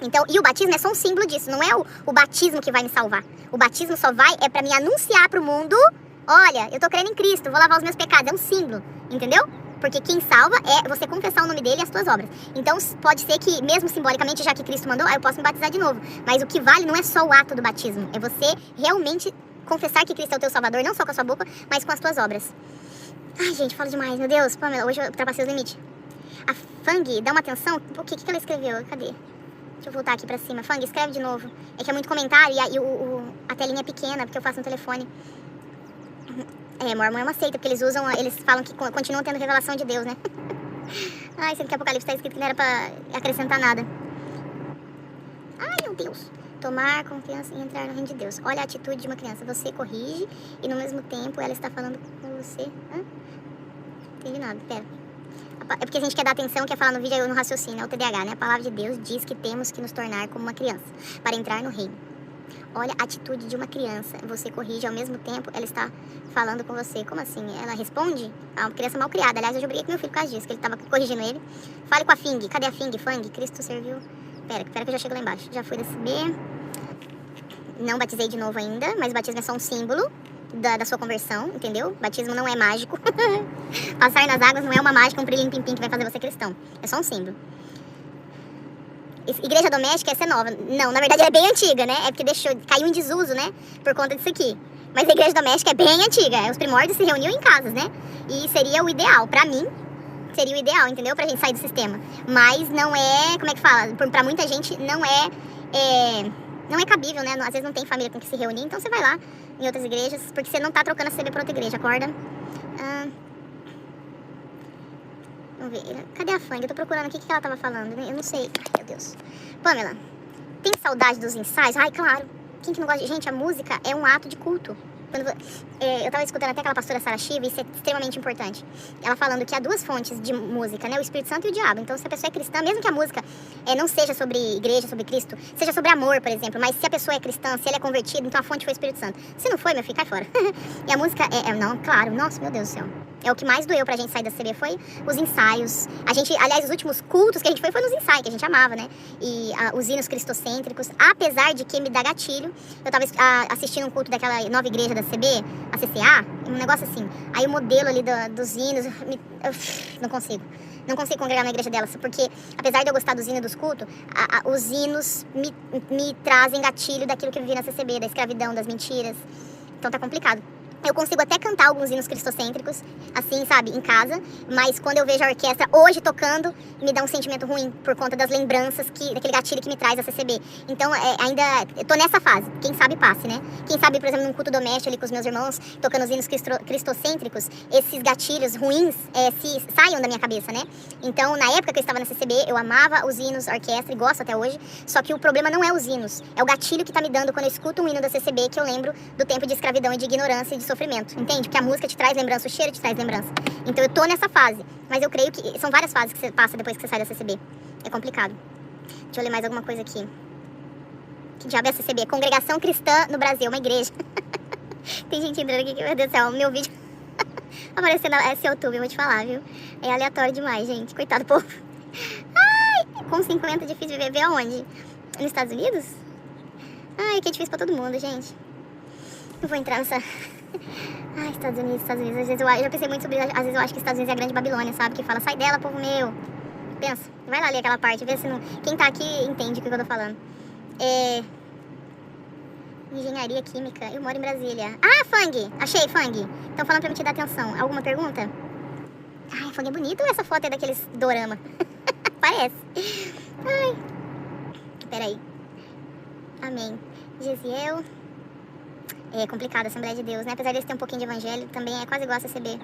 Então, e o batismo é só um símbolo disso, não é o batismo que vai me salvar. O batismo só é pra me anunciar pro mundo, olha, eu tô crendo em Cristo, vou lavar os meus pecados, é um símbolo, entendeu? Porque quem salva é você confessar o nome dele e as tuas obras. Então pode ser que, mesmo simbolicamente, já que Cristo mandou, eu posso me batizar de novo. Mas o que vale não é só o ato do batismo, é você realmente confessar que Cristo é o teu salvador, não só com a sua boca, mas com as tuas obras. Ai, gente, falo demais, meu Deus, Pamela, hoje eu ultrapassei os limites. A Fang, dá uma atenção, o que ela escreveu? Cadê? Deixa eu voltar aqui pra cima. Fang, escreve de novo. É que é muito comentário e a telinha é pequena, porque eu faço no telefone. Mormon é uma seita, porque eles falam que continuam tendo revelação de Deus, né? Ai, sendo que Apocalipse tá escrito que não era pra acrescentar nada. Ai, meu Deus. Tomar confiança e entrar no reino de Deus. Olha a atitude de uma criança. Você corrige e no mesmo tempo ela está falando com você. Não entendi nada, pera. É porque a gente quer dar atenção, quer falar no vídeo, no raciocínio, é o TDAH, né? A palavra de Deus diz que temos que nos tornar como uma criança para entrar no reino. Olha a atitude de uma criança. Você corrige ao mesmo tempo, ela está falando com você. Como assim? Ela responde? Uma criança mal criada. Aliás, eu já briguei com meu filho por causa disso, que ele estava corrigindo ele. Fale com a Fing. Cadê a Fing? Fang, Cristo serviu. Pera que eu já chego lá embaixo. Já fui desse B. Não batizei de novo ainda, mas o batismo é só um símbolo da sua conversão, entendeu? Batismo não é mágico. Passar nas águas não é uma mágica, um prilim-pim-pim que vai fazer você cristão. É só um símbolo. Igreja doméstica, essa é nova. Não, na verdade ela é bem antiga, né? É porque caiu em desuso, né? Por conta disso aqui. Mas a igreja doméstica é bem antiga. Os primórdios se reuniam em casas, né? E seria o ideal, pra mim. Seria o ideal, entendeu? Pra gente sair do sistema. Mas não é, como é que fala? Pra muita gente não é cabível, né? Às vezes não tem família com que se reunir, então você vai lá em outras igrejas, porque você não tá trocando a CB pra outra igreja, acorda? Vamos ver. Cadê a Fang? Eu tô procurando aqui o que ela tava falando. Eu não sei. Ai, meu Deus. Pamela, tem saudade dos ensaios? Ai, claro. Quem que não gosta de... Gente, a música é um ato de culto. Eu tava escutando até aquela pastora Sarah Shiva, isso é extremamente importante. Ela falando que há duas fontes de música, né? O Espírito Santo e o diabo. Então, se a pessoa é cristã, mesmo que a música não seja sobre igreja, sobre Cristo, seja sobre amor, por exemplo, mas se a pessoa é cristã, se ele é convertido, então a fonte foi o Espírito Santo. Se não foi, meu filho, cai fora. E a música não, claro, nossa, meu Deus do céu. É o que mais doeu pra gente sair da CB, foi os ensaios. Aliás, os últimos cultos que a gente foi nos ensaios, que a gente amava, né? E os hinos cristocêntricos, apesar de que me dá gatilho. Eu tava assistindo um culto daquela nova igreja da CB, a CCA, um negócio assim. Aí o modelo ali dos hinos, eu não consigo. Não consigo congregar na igreja delas, porque apesar de eu gostar dos hinos dos cultos, os hinos me trazem gatilho daquilo que eu vivi na CCB, da escravidão, das mentiras. Então tá complicado. Eu consigo até cantar alguns hinos cristocêntricos, assim, sabe, em casa, mas quando eu vejo a orquestra hoje tocando, me dá um sentimento ruim por conta das lembranças, daquele gatilho que me traz a CCB. Então, ainda eu tô nessa fase, quem sabe passe, né? Quem sabe, por exemplo, num culto doméstico ali com os meus irmãos, tocando os hinos cristocêntricos, esses gatilhos ruins saiam da minha cabeça, né? Então, na época que eu estava na CCB, eu amava os hinos, a orquestra, e gosto até hoje, só que o problema não é os hinos, é o gatilho que tá me dando quando eu escuto um hino da CCB, que eu lembro do tempo de escravidão e de ignorância e de sofrimento, entende? Porque a música te traz lembrança, o cheiro te traz lembrança. Então eu tô nessa fase, mas eu creio que são várias fases que você passa depois que você sai da CCB. É complicado. Deixa eu ler mais alguma coisa aqui. Que diabo é a CCB? Congregação Cristã no Brasil, uma igreja. Tem gente entrando aqui que, meu Deus do céu, meu vídeo aparecendo esse YouTube, eu vou te falar, viu? É aleatório demais, gente. Coitado do povo. Ai, com 50 é difícil de viver aonde? Nos Estados Unidos? Ai, que é difícil pra todo mundo, gente. Não vou entrar nessa... Ai, Estados Unidos. Às vezes eu já pensei muito sobre isso. Às vezes eu acho que Estados Unidos é a grande Babilônia, sabe? Que fala, sai dela, povo meu. Pensa, vai lá ler aquela parte, vê se não... Quem tá aqui entende o que eu tô falando. Engenharia Química, eu moro em Brasília. Ah, Fang! Achei, Fang. Estão falando pra me te dar atenção. Alguma pergunta? Ai, Fang, é bonito essa foto aí daqueles dorama. Parece. Ai. Peraí. Amém. Gesiel. É complicado a Assembleia de Deus, né? Apesar de ter um pouquinho de evangelho, também é quase igual a CCB.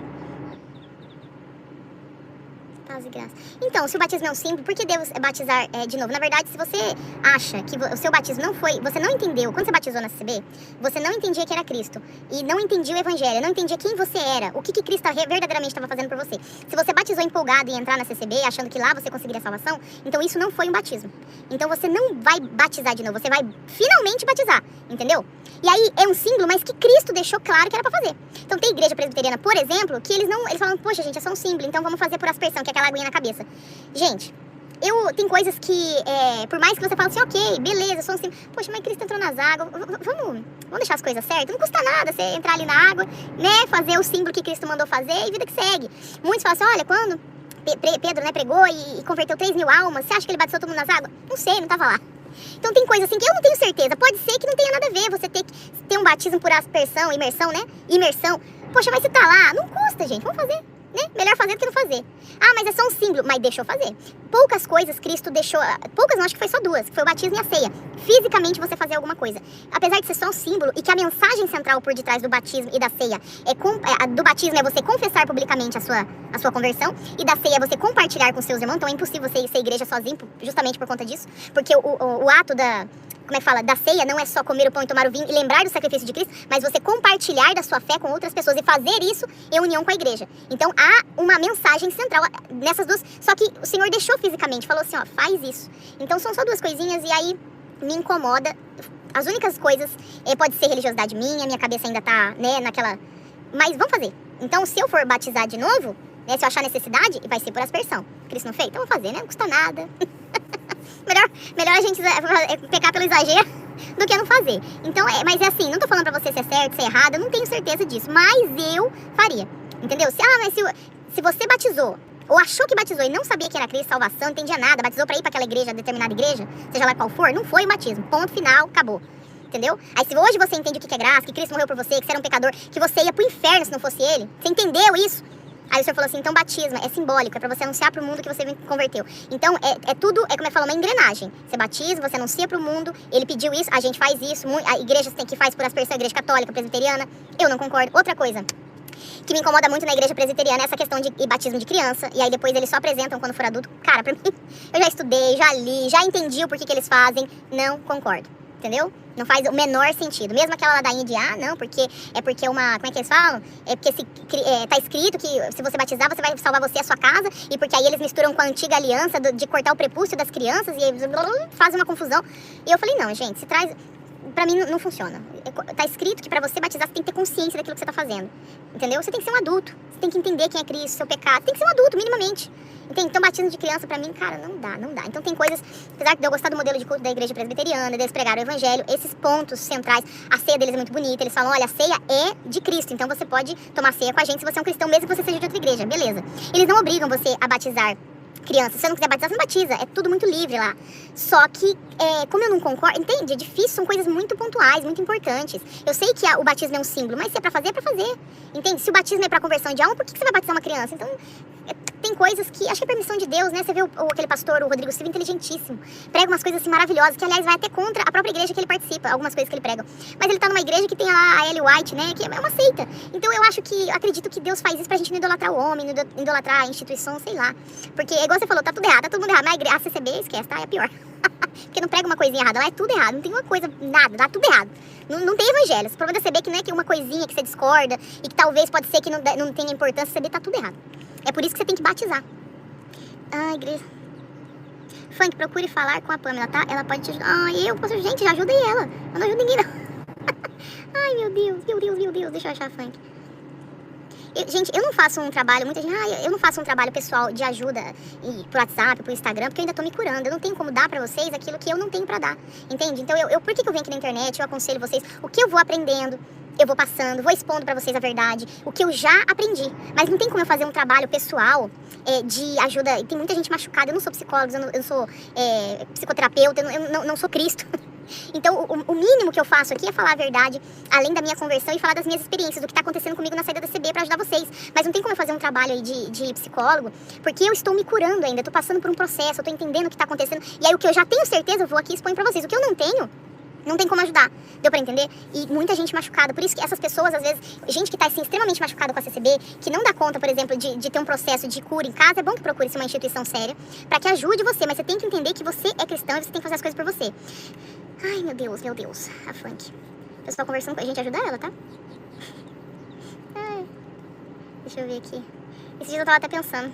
Paz e graça. Então, se o batismo é um símbolo, por que Deus batizar de novo? Na verdade, se você acha que o seu batismo não foi... Você não entendeu, quando você batizou na CCB, você não entendia que era Cristo. E não entendia o evangelho, não entendia quem você era, o que Cristo verdadeiramente estava fazendo por você. Se você batizou empolgado em entrar na CCB, achando que lá você conseguiria a salvação, então isso não foi um batismo. Então você não vai batizar de novo, você vai finalmente batizar, entendeu? E aí é um símbolo, mas que Cristo deixou claro que era pra fazer. Então tem igreja presbiteriana, por exemplo, que eles falam, poxa gente, é só um símbolo, então vamos fazer por aspersão, que é aquela aguinha na cabeça. Gente, tem coisas que, por mais que você fale assim, ok, beleza, só um símbolo. Poxa, mas Cristo entrou nas águas, vamos deixar as coisas certas. Não custa nada você entrar ali na água, né, fazer o símbolo que Cristo mandou fazer e vida que segue. Muitos falam assim, olha, quando Pedro, né, pregou e converteu 3.000 almas, você acha que ele batizou todo mundo nas águas? Não sei, não tava lá. Então tem coisa assim que eu não tenho certeza. Pode ser que não tenha nada a ver você ter um batismo por aspersão, imersão, né? Imersão. Poxa, mas você tá lá, não custa, gente. Vamos fazer, né? Melhor fazer do que não fazer. Ah, mas é só um símbolo. Mas deixou fazer. Poucas coisas Cristo deixou... Poucas não, acho que foi só duas. Que foi o batismo e a ceia. Fisicamente você fazer alguma coisa. Apesar de ser só um símbolo e que a mensagem central por detrás do batismo e da ceia do batismo é você confessar publicamente a sua conversão, e da ceia é você compartilhar com seus irmãos. Então é impossível você ser igreja sozinho, justamente por conta disso. Porque o ato da ceia não é só comer o pão e tomar o vinho e lembrar do sacrifício de Cristo, mas você compartilhar da sua fé com outras pessoas e fazer isso em união com a igreja. Então há uma mensagem central nessas duas, só que o Senhor deixou fisicamente, falou assim, ó, faz isso. Então são só duas coisinhas e aí me incomoda. As únicas coisas, pode ser religiosidade minha cabeça ainda tá, né, naquela... Mas vamos fazer. Então se eu for batizar de novo, né, se eu achar necessidade, vai ser por aspersão. Cristo não fez? Então vamos fazer, né, não custa nada. Melhor a gente pecar pelo exagero do que não fazer. Então, mas é assim, não tô falando pra você se é certo, se é errado, eu não tenho certeza disso, mas eu faria, entendeu? Mas se você batizou, ou achou que batizou e não sabia que era Cristo, salvação, não entendia nada, batizou pra ir pra aquela igreja, determinada igreja, seja lá qual for, não foi o batismo, ponto final, acabou. Entendeu? Aí se hoje você entende o que é graça, que Cristo morreu por você, que você era um pecador, que você ia pro inferno se não fosse ele, você entendeu isso? Aí o Senhor falou assim, então batismo é simbólico, é pra você anunciar pro mundo que você converteu. Então tudo, como uma engrenagem. Você batiza, você anuncia pro mundo, ele pediu isso, a gente faz isso, a igreja que faz por aspersão, a igreja católica, presbiteriana, eu não concordo. Outra coisa que me incomoda muito na igreja presbiteriana é essa questão de batismo de criança, e aí depois eles só apresentam quando for adulto. Cara, pra mim, eu já estudei, já li, já entendi o porquê que eles fazem, não concordo. Entendeu? Não faz o menor sentido. Mesmo aquela ladainha de, não, porque é uma, como é que eles falam? É porque tá escrito que se você batizar, você vai salvar você e a sua casa, e porque aí eles misturam com a antiga aliança de cortar o prepúcio das crianças, e aí fazem uma confusão. E eu falei, não, gente, se traz... Pra mim não funciona. Tá escrito que pra você batizar, você tem que ter consciência daquilo que você tá fazendo. Entendeu? Você tem que ser um adulto. Você tem que entender quem é Cristo, seu pecado. Você tem que ser um adulto, minimamente. Entende? Então, batismo de criança, pra mim, cara, não dá. Então, tem coisas, apesar de eu gostar do modelo de culto da igreja presbiteriana, deles pregaram o evangelho, esses pontos centrais, a ceia deles é muito bonita. Eles falam, olha, a ceia é de Cristo, então você pode tomar ceia com a gente se você é um cristão, mesmo que você seja de outra igreja. Beleza. Eles não obrigam você a batizar criança. Se você não quiser batizar, você não batiza. É tudo muito livre lá. Só que, como eu não concordo... Entende? É difícil, são coisas muito pontuais, muito importantes. Eu sei que o batismo é um símbolo, mas se é pra fazer, é pra fazer. Entende? Se o batismo é pra conversão de alma, por que você vai batizar uma criança? Então, tem coisas que... Acho que é permissão de Deus, né? Você vê aquele pastor, o Rodrigo Silva, inteligentíssimo. Prega umas coisas assim maravilhosas, que aliás vai até contra a própria igreja que ele participa, algumas coisas que ele prega. Mas ele tá numa igreja que tem lá a Ellen White, né? Que é uma seita. Então eu acredito que Deus faz isso pra gente não idolatrar o homem, não idolatrar a instituição, sei lá. Porque, igual você falou, tá tudo errado, tá todo mundo errado. Mas a CCB, esquece, tá? É pior. Porque não prega uma coisinha errada, lá é tudo errado. Não tem uma coisa, nada, dá tudo errado. Não tem evangelho. O problema da CB é que não é que uma coisinha que você discorda e que talvez pode ser que não tenha importância, a CB tá tudo errado. É por isso que você tem que batizar. Igreja. Funk, procure falar com a Pamela, tá? Ela pode te ajudar. Gente, já ajudei ela. Eu não ajudo ninguém, não. Ai, meu Deus. Deixa eu achar Funk. Gente, eu não faço um trabalho, muita gente, eu não faço um trabalho pessoal de ajuda por WhatsApp, por Instagram, porque eu ainda tô me curando. Eu não tenho como dar pra vocês aquilo que eu não tenho pra dar, entende? Então, por que eu venho aqui na internet, eu aconselho vocês, o que eu vou aprendendo, eu vou passando, vou expondo pra vocês a verdade, o que eu já aprendi. Mas não tem como eu fazer um trabalho pessoal de ajuda, e tem muita gente machucada, eu não sou psicóloga, eu não sou psicoterapeuta, eu não sou Cristo. Então, o mínimo que eu faço aqui é falar a verdade, além da minha conversão, e falar das minhas experiências, do que está acontecendo comigo na saída da CB para ajudar vocês. Mas não tem como eu fazer um trabalho aí de psicólogo, porque eu estou me curando ainda, estou passando por um processo, eu estou entendendo o que está acontecendo. E aí, o que eu já tenho certeza, eu vou aqui e exponho para vocês. O que eu não tenho, não tem como ajudar. Deu pra entender? E muita gente machucada. Por isso que essas pessoas, às vezes, gente que tá assim, extremamente machucada com a CCB, que não dá conta, por exemplo, de ter um processo de cura em casa, é bom que procure-se uma instituição séria pra que ajude você. Mas você tem que entender que você é cristão e você tem que fazer as coisas por você. Ai, meu Deus. A Funk. O pessoal conversando com a gente, ajuda ela, tá? Deixa eu ver aqui. Esses dias eu tava até pensando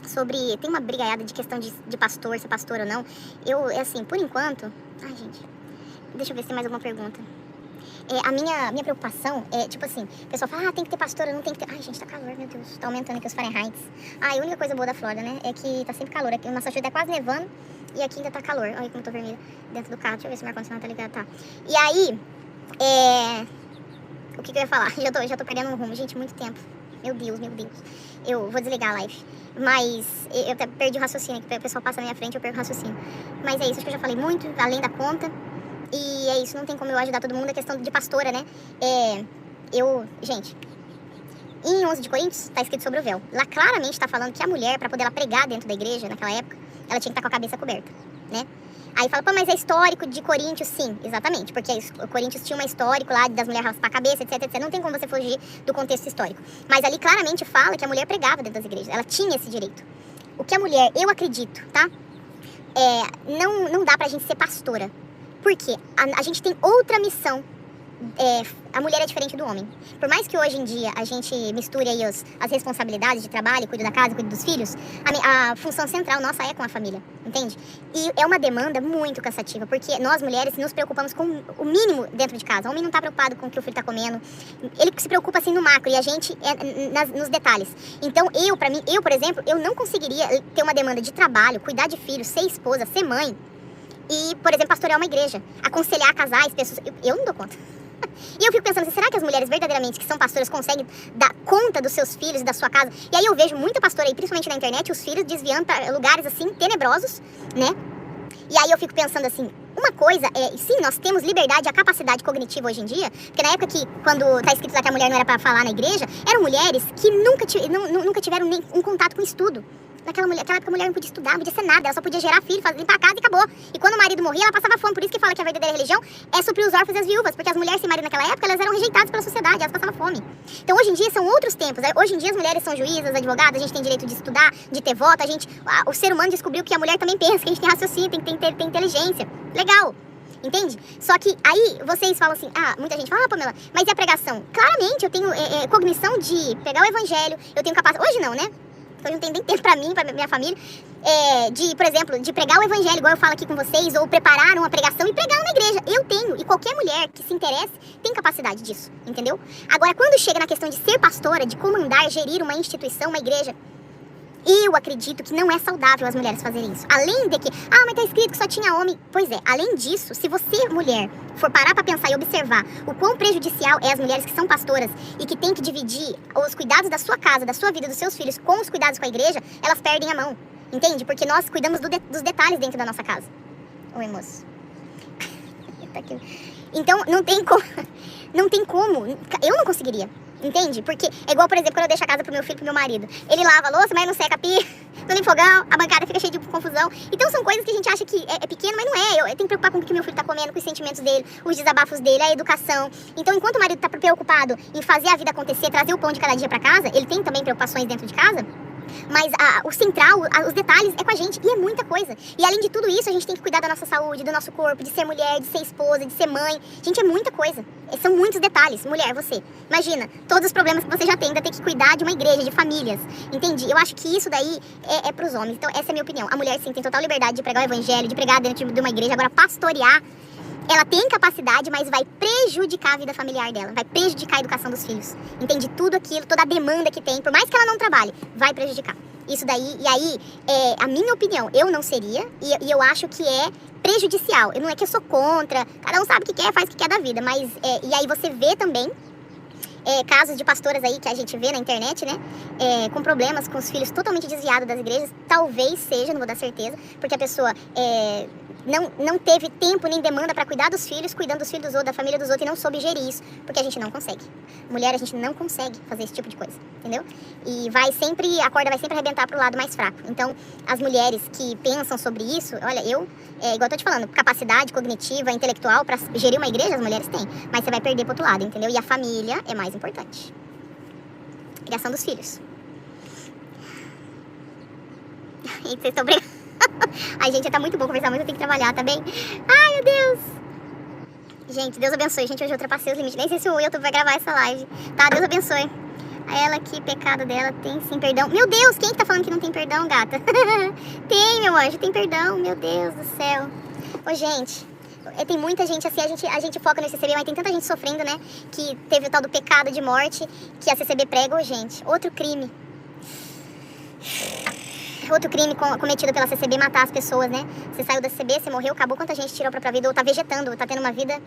sobre... Tem uma brigaiada de questão de pastor, se é pastor ou não. Assim, por enquanto... Ai, gente... Deixa eu ver se tem mais alguma pergunta. A minha preocupação é, tipo assim, o pessoal fala, tem que ter pastora, não tem que ter... Ai, gente, tá calor, meu Deus, tá aumentando aqui os Fahrenheit. A única coisa boa da Flórida, né, é que tá sempre calor. Aqui em Massachusetts é quase nevando e aqui ainda tá calor. Olha como eu tô vermelha dentro do carro. Deixa eu ver se o ar-condicionado tá ligado, tá. E aí, o que eu ia falar? Já tô perdendo um rumo, gente, muito tempo. Meu Deus. Eu vou desligar a live. Mas eu até perdi o raciocínio, que o pessoal passa na minha frente, eu perco o raciocínio. Mas é isso, acho que eu já falei muito, além da conta. E é isso, não tem como eu ajudar todo mundo, é questão de pastora, né? Gente, em 11 de Coríntios tá escrito sobre o véu. Lá claramente tá falando que a mulher, pra poder ela pregar dentro da igreja, naquela época, ela tinha que estar com a cabeça coberta, né? Aí fala, mas é histórico de Coríntios? Sim, exatamente, porque o Coríntios tinha um histórico lá das mulheres raspar a cabeça, etc. Não tem como você fugir do contexto histórico. Mas ali claramente fala que a mulher pregava dentro das igrejas, ela tinha esse direito. O que a mulher, eu acredito, tá? Não dá pra gente ser pastora. Porque a gente tem outra missão. A mulher é diferente do homem. Por mais que hoje em dia a gente misture aí as responsabilidades de trabalho, cuido da casa, cuido dos filhos, a função central nossa é com a família, entende? E é uma demanda muito cansativa, porque nós mulheres nos preocupamos com o mínimo dentro de casa. O homem não tá preocupado com o que o filho tá comendo, ele se preocupa assim no macro e a gente nos detalhes. Então eu, por exemplo, eu não conseguiria ter uma demanda de trabalho, cuidar de filhos, ser esposa, ser mãe e, por exemplo, pastorear uma igreja, aconselhar casais, pessoas. Eu não dou conta. E eu fico pensando assim, será que as mulheres verdadeiramente que são pastoras conseguem dar conta dos seus filhos e da sua casa? E aí eu vejo muita pastora aí, principalmente na internet, os filhos desviando para lugares assim, tenebrosos, né? E aí eu fico pensando assim, uma coisa sim, nós temos liberdade e a capacidade cognitiva hoje em dia, porque na época que, quando tá escrito lá que a mulher não era para falar na igreja, eram mulheres que nunca tiveram um contato com estudo. Naquela época a mulher não podia estudar, não podia ser nada, ela só podia gerar filho, limpar a casa e acabou. E quando o marido morria, ela passava fome, por isso que fala que a verdadeira religião é suprir os órfãos e as viúvas, porque as mulheres sem marido naquela época, elas eram rejeitadas pela sociedade, elas passavam fome. Então hoje em dia são outros tempos, hoje em dia as mulheres são juízas, advogadas, a gente tem direito de estudar, de ter voto, o ser humano descobriu que a mulher também pensa, que a gente tem raciocínio, tem inteligência. Legal. Entende? Só que aí vocês falam assim, muita gente fala, Pamela, mas e a pregação? Claramente eu tenho cognição de pegar o evangelho, eu tenho capacidade, hoje não, né? Hoje não tem nem tempo pra mim, pra minha família, por exemplo, de pregar o evangelho, igual eu falo aqui com vocês, ou preparar uma pregação e pregar na igreja. Eu tenho, e qualquer mulher que se interesse tem capacidade disso, entendeu? Agora, quando chega na questão de ser pastora, de comandar, gerir uma instituição, uma igreja, eu acredito que não é saudável as mulheres fazerem isso. Além de que, mas tá escrito que só tinha homem. Pois é, além disso, se você, mulher, for parar pra pensar e observar o quão prejudicial é as mulheres que são pastoras e que têm que dividir os cuidados da sua casa, da sua vida, dos seus filhos com os cuidados com a igreja, elas perdem a mão. Entende? Porque nós cuidamos dos detalhes dentro da nossa casa. Oi, moço. Então, não tem como. Eu não conseguiria. Entende? Porque é igual, por exemplo, quando eu deixo a casa pro meu filho e pro meu marido. Ele lava a louça, mas não seca a pia, não limpa o fogão, a bancada fica cheia de confusão. Então são coisas que a gente acha que é pequeno, mas não é. Eu tenho que preocupar com o que meu filho tá comendo, com os sentimentos dele, os desabafos dele, a educação. Então, enquanto o marido tá preocupado em fazer a vida acontecer, trazer o pão de cada dia pra casa, ele tem também preocupações dentro de casa. Mas o central, os detalhes é com a gente, e é muita coisa. E além de tudo isso, a gente tem que cuidar da nossa saúde, do nosso corpo, de ser mulher, de ser esposa, de ser mãe. Gente, é muita coisa. São muitos detalhes. Mulher, você, imagina, todos os problemas que você já tem, ainda tem que cuidar de uma igreja, de famílias. Entende? Eu acho que isso daí é pros homens. Então, essa é a minha opinião. A mulher, sim, tem total liberdade de pregar o evangelho, de pregar dentro de uma igreja. Agora, pastorear, ela tem capacidade, mas vai prejudicar a vida familiar dela, vai prejudicar a educação dos filhos. Entende? Tudo aquilo, toda a demanda que tem, por mais que ela não trabalhe, vai prejudicar. Isso daí, e aí, a minha opinião, eu não seria, e eu acho que é prejudicial. Não é que eu sou contra, cada um sabe o que quer, faz o que quer da vida, mas, e aí você vê também casos de pastoras aí que a gente vê na internet, né, com problemas com os filhos totalmente desviados das igrejas. Talvez seja, não vou dar certeza, porque a pessoa não teve tempo nem demanda para cuidar dos filhos, cuidando dos filhos dos outros, da família dos outros, e não soube gerir isso, porque a gente não consegue. Mulher, a gente não consegue fazer esse tipo de coisa, entendeu? E a corda vai sempre arrebentar pro lado mais fraco. Então, as mulheres que pensam sobre isso, olha, igual eu tô te falando, capacidade cognitiva, intelectual para gerir uma igreja, as mulheres têm, mas você vai perder pro outro lado, entendeu? E a família é mais importante. Criação dos filhos. E vocês estão brincando? Ai, gente, tá muito bom conversar, mas eu tenho que trabalhar, tá bem? Ai, meu Deus! Gente, Deus abençoe. Gente, hoje eu ultrapassei os limites. Nem sei se o YouTube vai gravar essa live. Tá, Deus abençoe. A ela que pecado dela tem sim perdão. Meu Deus, quem que tá falando que não tem perdão, gata? Tem, meu anjo, tem perdão. Meu Deus do céu. Ô, gente, tem muita gente assim, a gente foca no CCB, mas tem tanta gente sofrendo, né? Que teve o tal do pecado de morte que a CCB prega. Ô, gente, outro crime. Outro crime cometido pela CCB, matar as pessoas, né? Você saiu da CCB, você morreu, acabou, quanta gente tirou pra vida, ou tá vegetando, ou tá tendo uma vida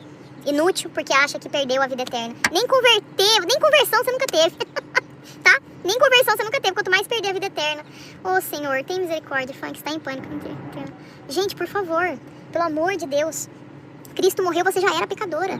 inútil porque acha que perdeu a vida eterna. Nem conversão você nunca teve, tá? Nem conversão você nunca teve, quanto mais perder a vida eterna. Ô, Senhor, tem misericórdia, fã que está em pânico. Gente, por favor, pelo amor de Deus, Cristo morreu, você já era pecadora.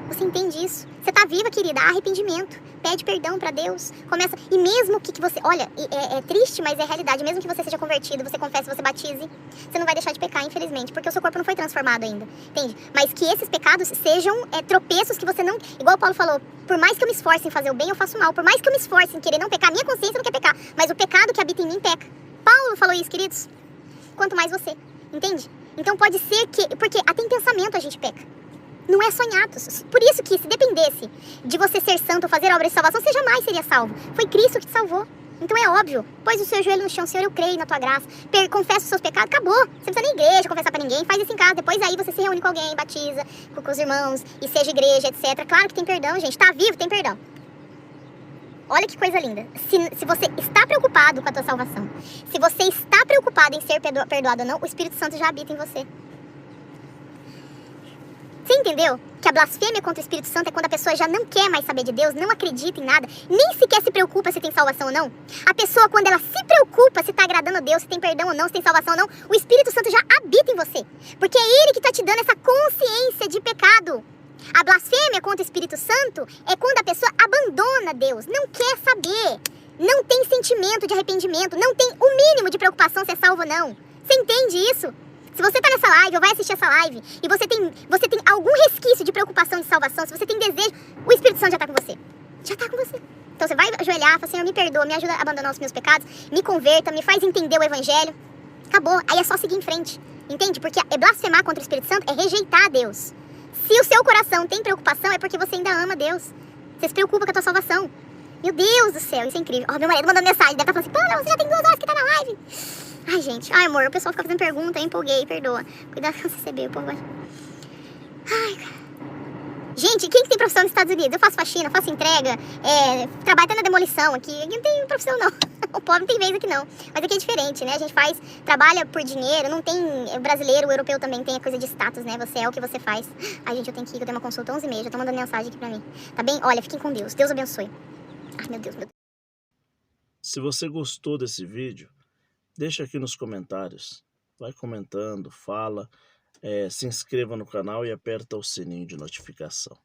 Você entende isso? Você tá viva, querida, há arrependimento. Pede perdão pra Deus. Começa. E mesmo que você... Olha, é triste, mas é realidade. Mesmo que você seja convertido, você confesse, você batize, você não vai deixar de pecar, infelizmente. Porque o seu corpo não foi transformado ainda. Entende? Mas que esses pecados sejam tropeços que você não... Igual o Paulo falou, por mais que eu me esforce em fazer o bem, eu faço mal. Por mais que eu me esforce em querer não pecar, minha consciência não quer pecar. Mas o pecado que habita em mim peca. Paulo falou isso, queridos. Quanto mais você. Entende? Então pode ser que... Porque até em pensamento a gente peca. Não é só em atos. Por isso que, se dependesse de você ser santo ou fazer obras de salvação, você jamais seria salvo. Foi Cristo que te salvou. Então é óbvio. Pôs o seu joelho no chão, Senhor, eu creio na tua graça. Confessa os seus pecados, acabou. Você não precisa nem igreja confessar pra ninguém. Faz isso em casa. Depois aí você se reúne com alguém, batiza com os irmãos e seja igreja, etc. Claro que tem perdão, gente. Tá vivo, tem perdão. Olha que coisa linda. Se você está preocupado com a tua salvação, se você está preocupado em ser perdoado ou não, o Espírito Santo já habita em você. Você entendeu? Que a blasfêmia contra o Espírito Santo é quando a pessoa já não quer mais saber de Deus, não acredita em nada, nem sequer se preocupa se tem salvação ou não. A pessoa, quando ela se preocupa se está agradando a Deus, se tem perdão ou não, se tem salvação ou não, o Espírito Santo já habita em você. Porque é Ele que está te dando essa consciência de pecado. A blasfêmia contra o Espírito Santo é quando a pessoa abandona Deus, não quer saber, não tem sentimento de arrependimento, não tem o mínimo de preocupação se é salvo ou não. Você entende isso? Se você tá nessa live ou vai assistir essa live e você tem algum resquício de preocupação de salvação, se você tem desejo, o Espírito Santo já tá com você. Já tá com você. Então você vai ajoelhar, fala, Senhor, me perdoa, me ajuda a abandonar os meus pecados, me converta, me faz entender o Evangelho. Acabou. Aí é só seguir em frente. Entende? Porque blasfemar contra o Espírito Santo é rejeitar a Deus. Se o seu coração tem preocupação, é porque você ainda ama Deus. Você se preocupa com a tua salvação. Meu Deus do céu, isso é incrível. Ó, meu marido mandou mensagem, deve estar falando assim, Pamela, você já tem 2 horas que tá na live. Ai, gente, ai, amor, o pessoal fica fazendo pergunta, eu empolguei, perdoa. Cuidado com você receber, o povo vai... Ai, cara. Gente, quem que tem profissão nos Estados Unidos? Eu faço faxina, faço entrega, trabalho até na demolição aqui. Aqui não tem profissão, não. O pobre não tem vez aqui, não. Mas aqui é diferente, né? A gente trabalha por dinheiro, não tem... O brasileiro, o europeu também tem a coisa de status, né? Você é o que você faz. Ai, gente, eu tenho que ir, eu tenho uma consulta 11h30, já tô mandando mensagem aqui pra mim. Tá bem? Olha, fiquem com Deus. Deus abençoe. Ai, meu Deus, meu Deus. Se você gostou desse vídeo, deixa aqui nos comentários. Vai comentando, fala, se inscreva no canal e aperta o sininho de notificação.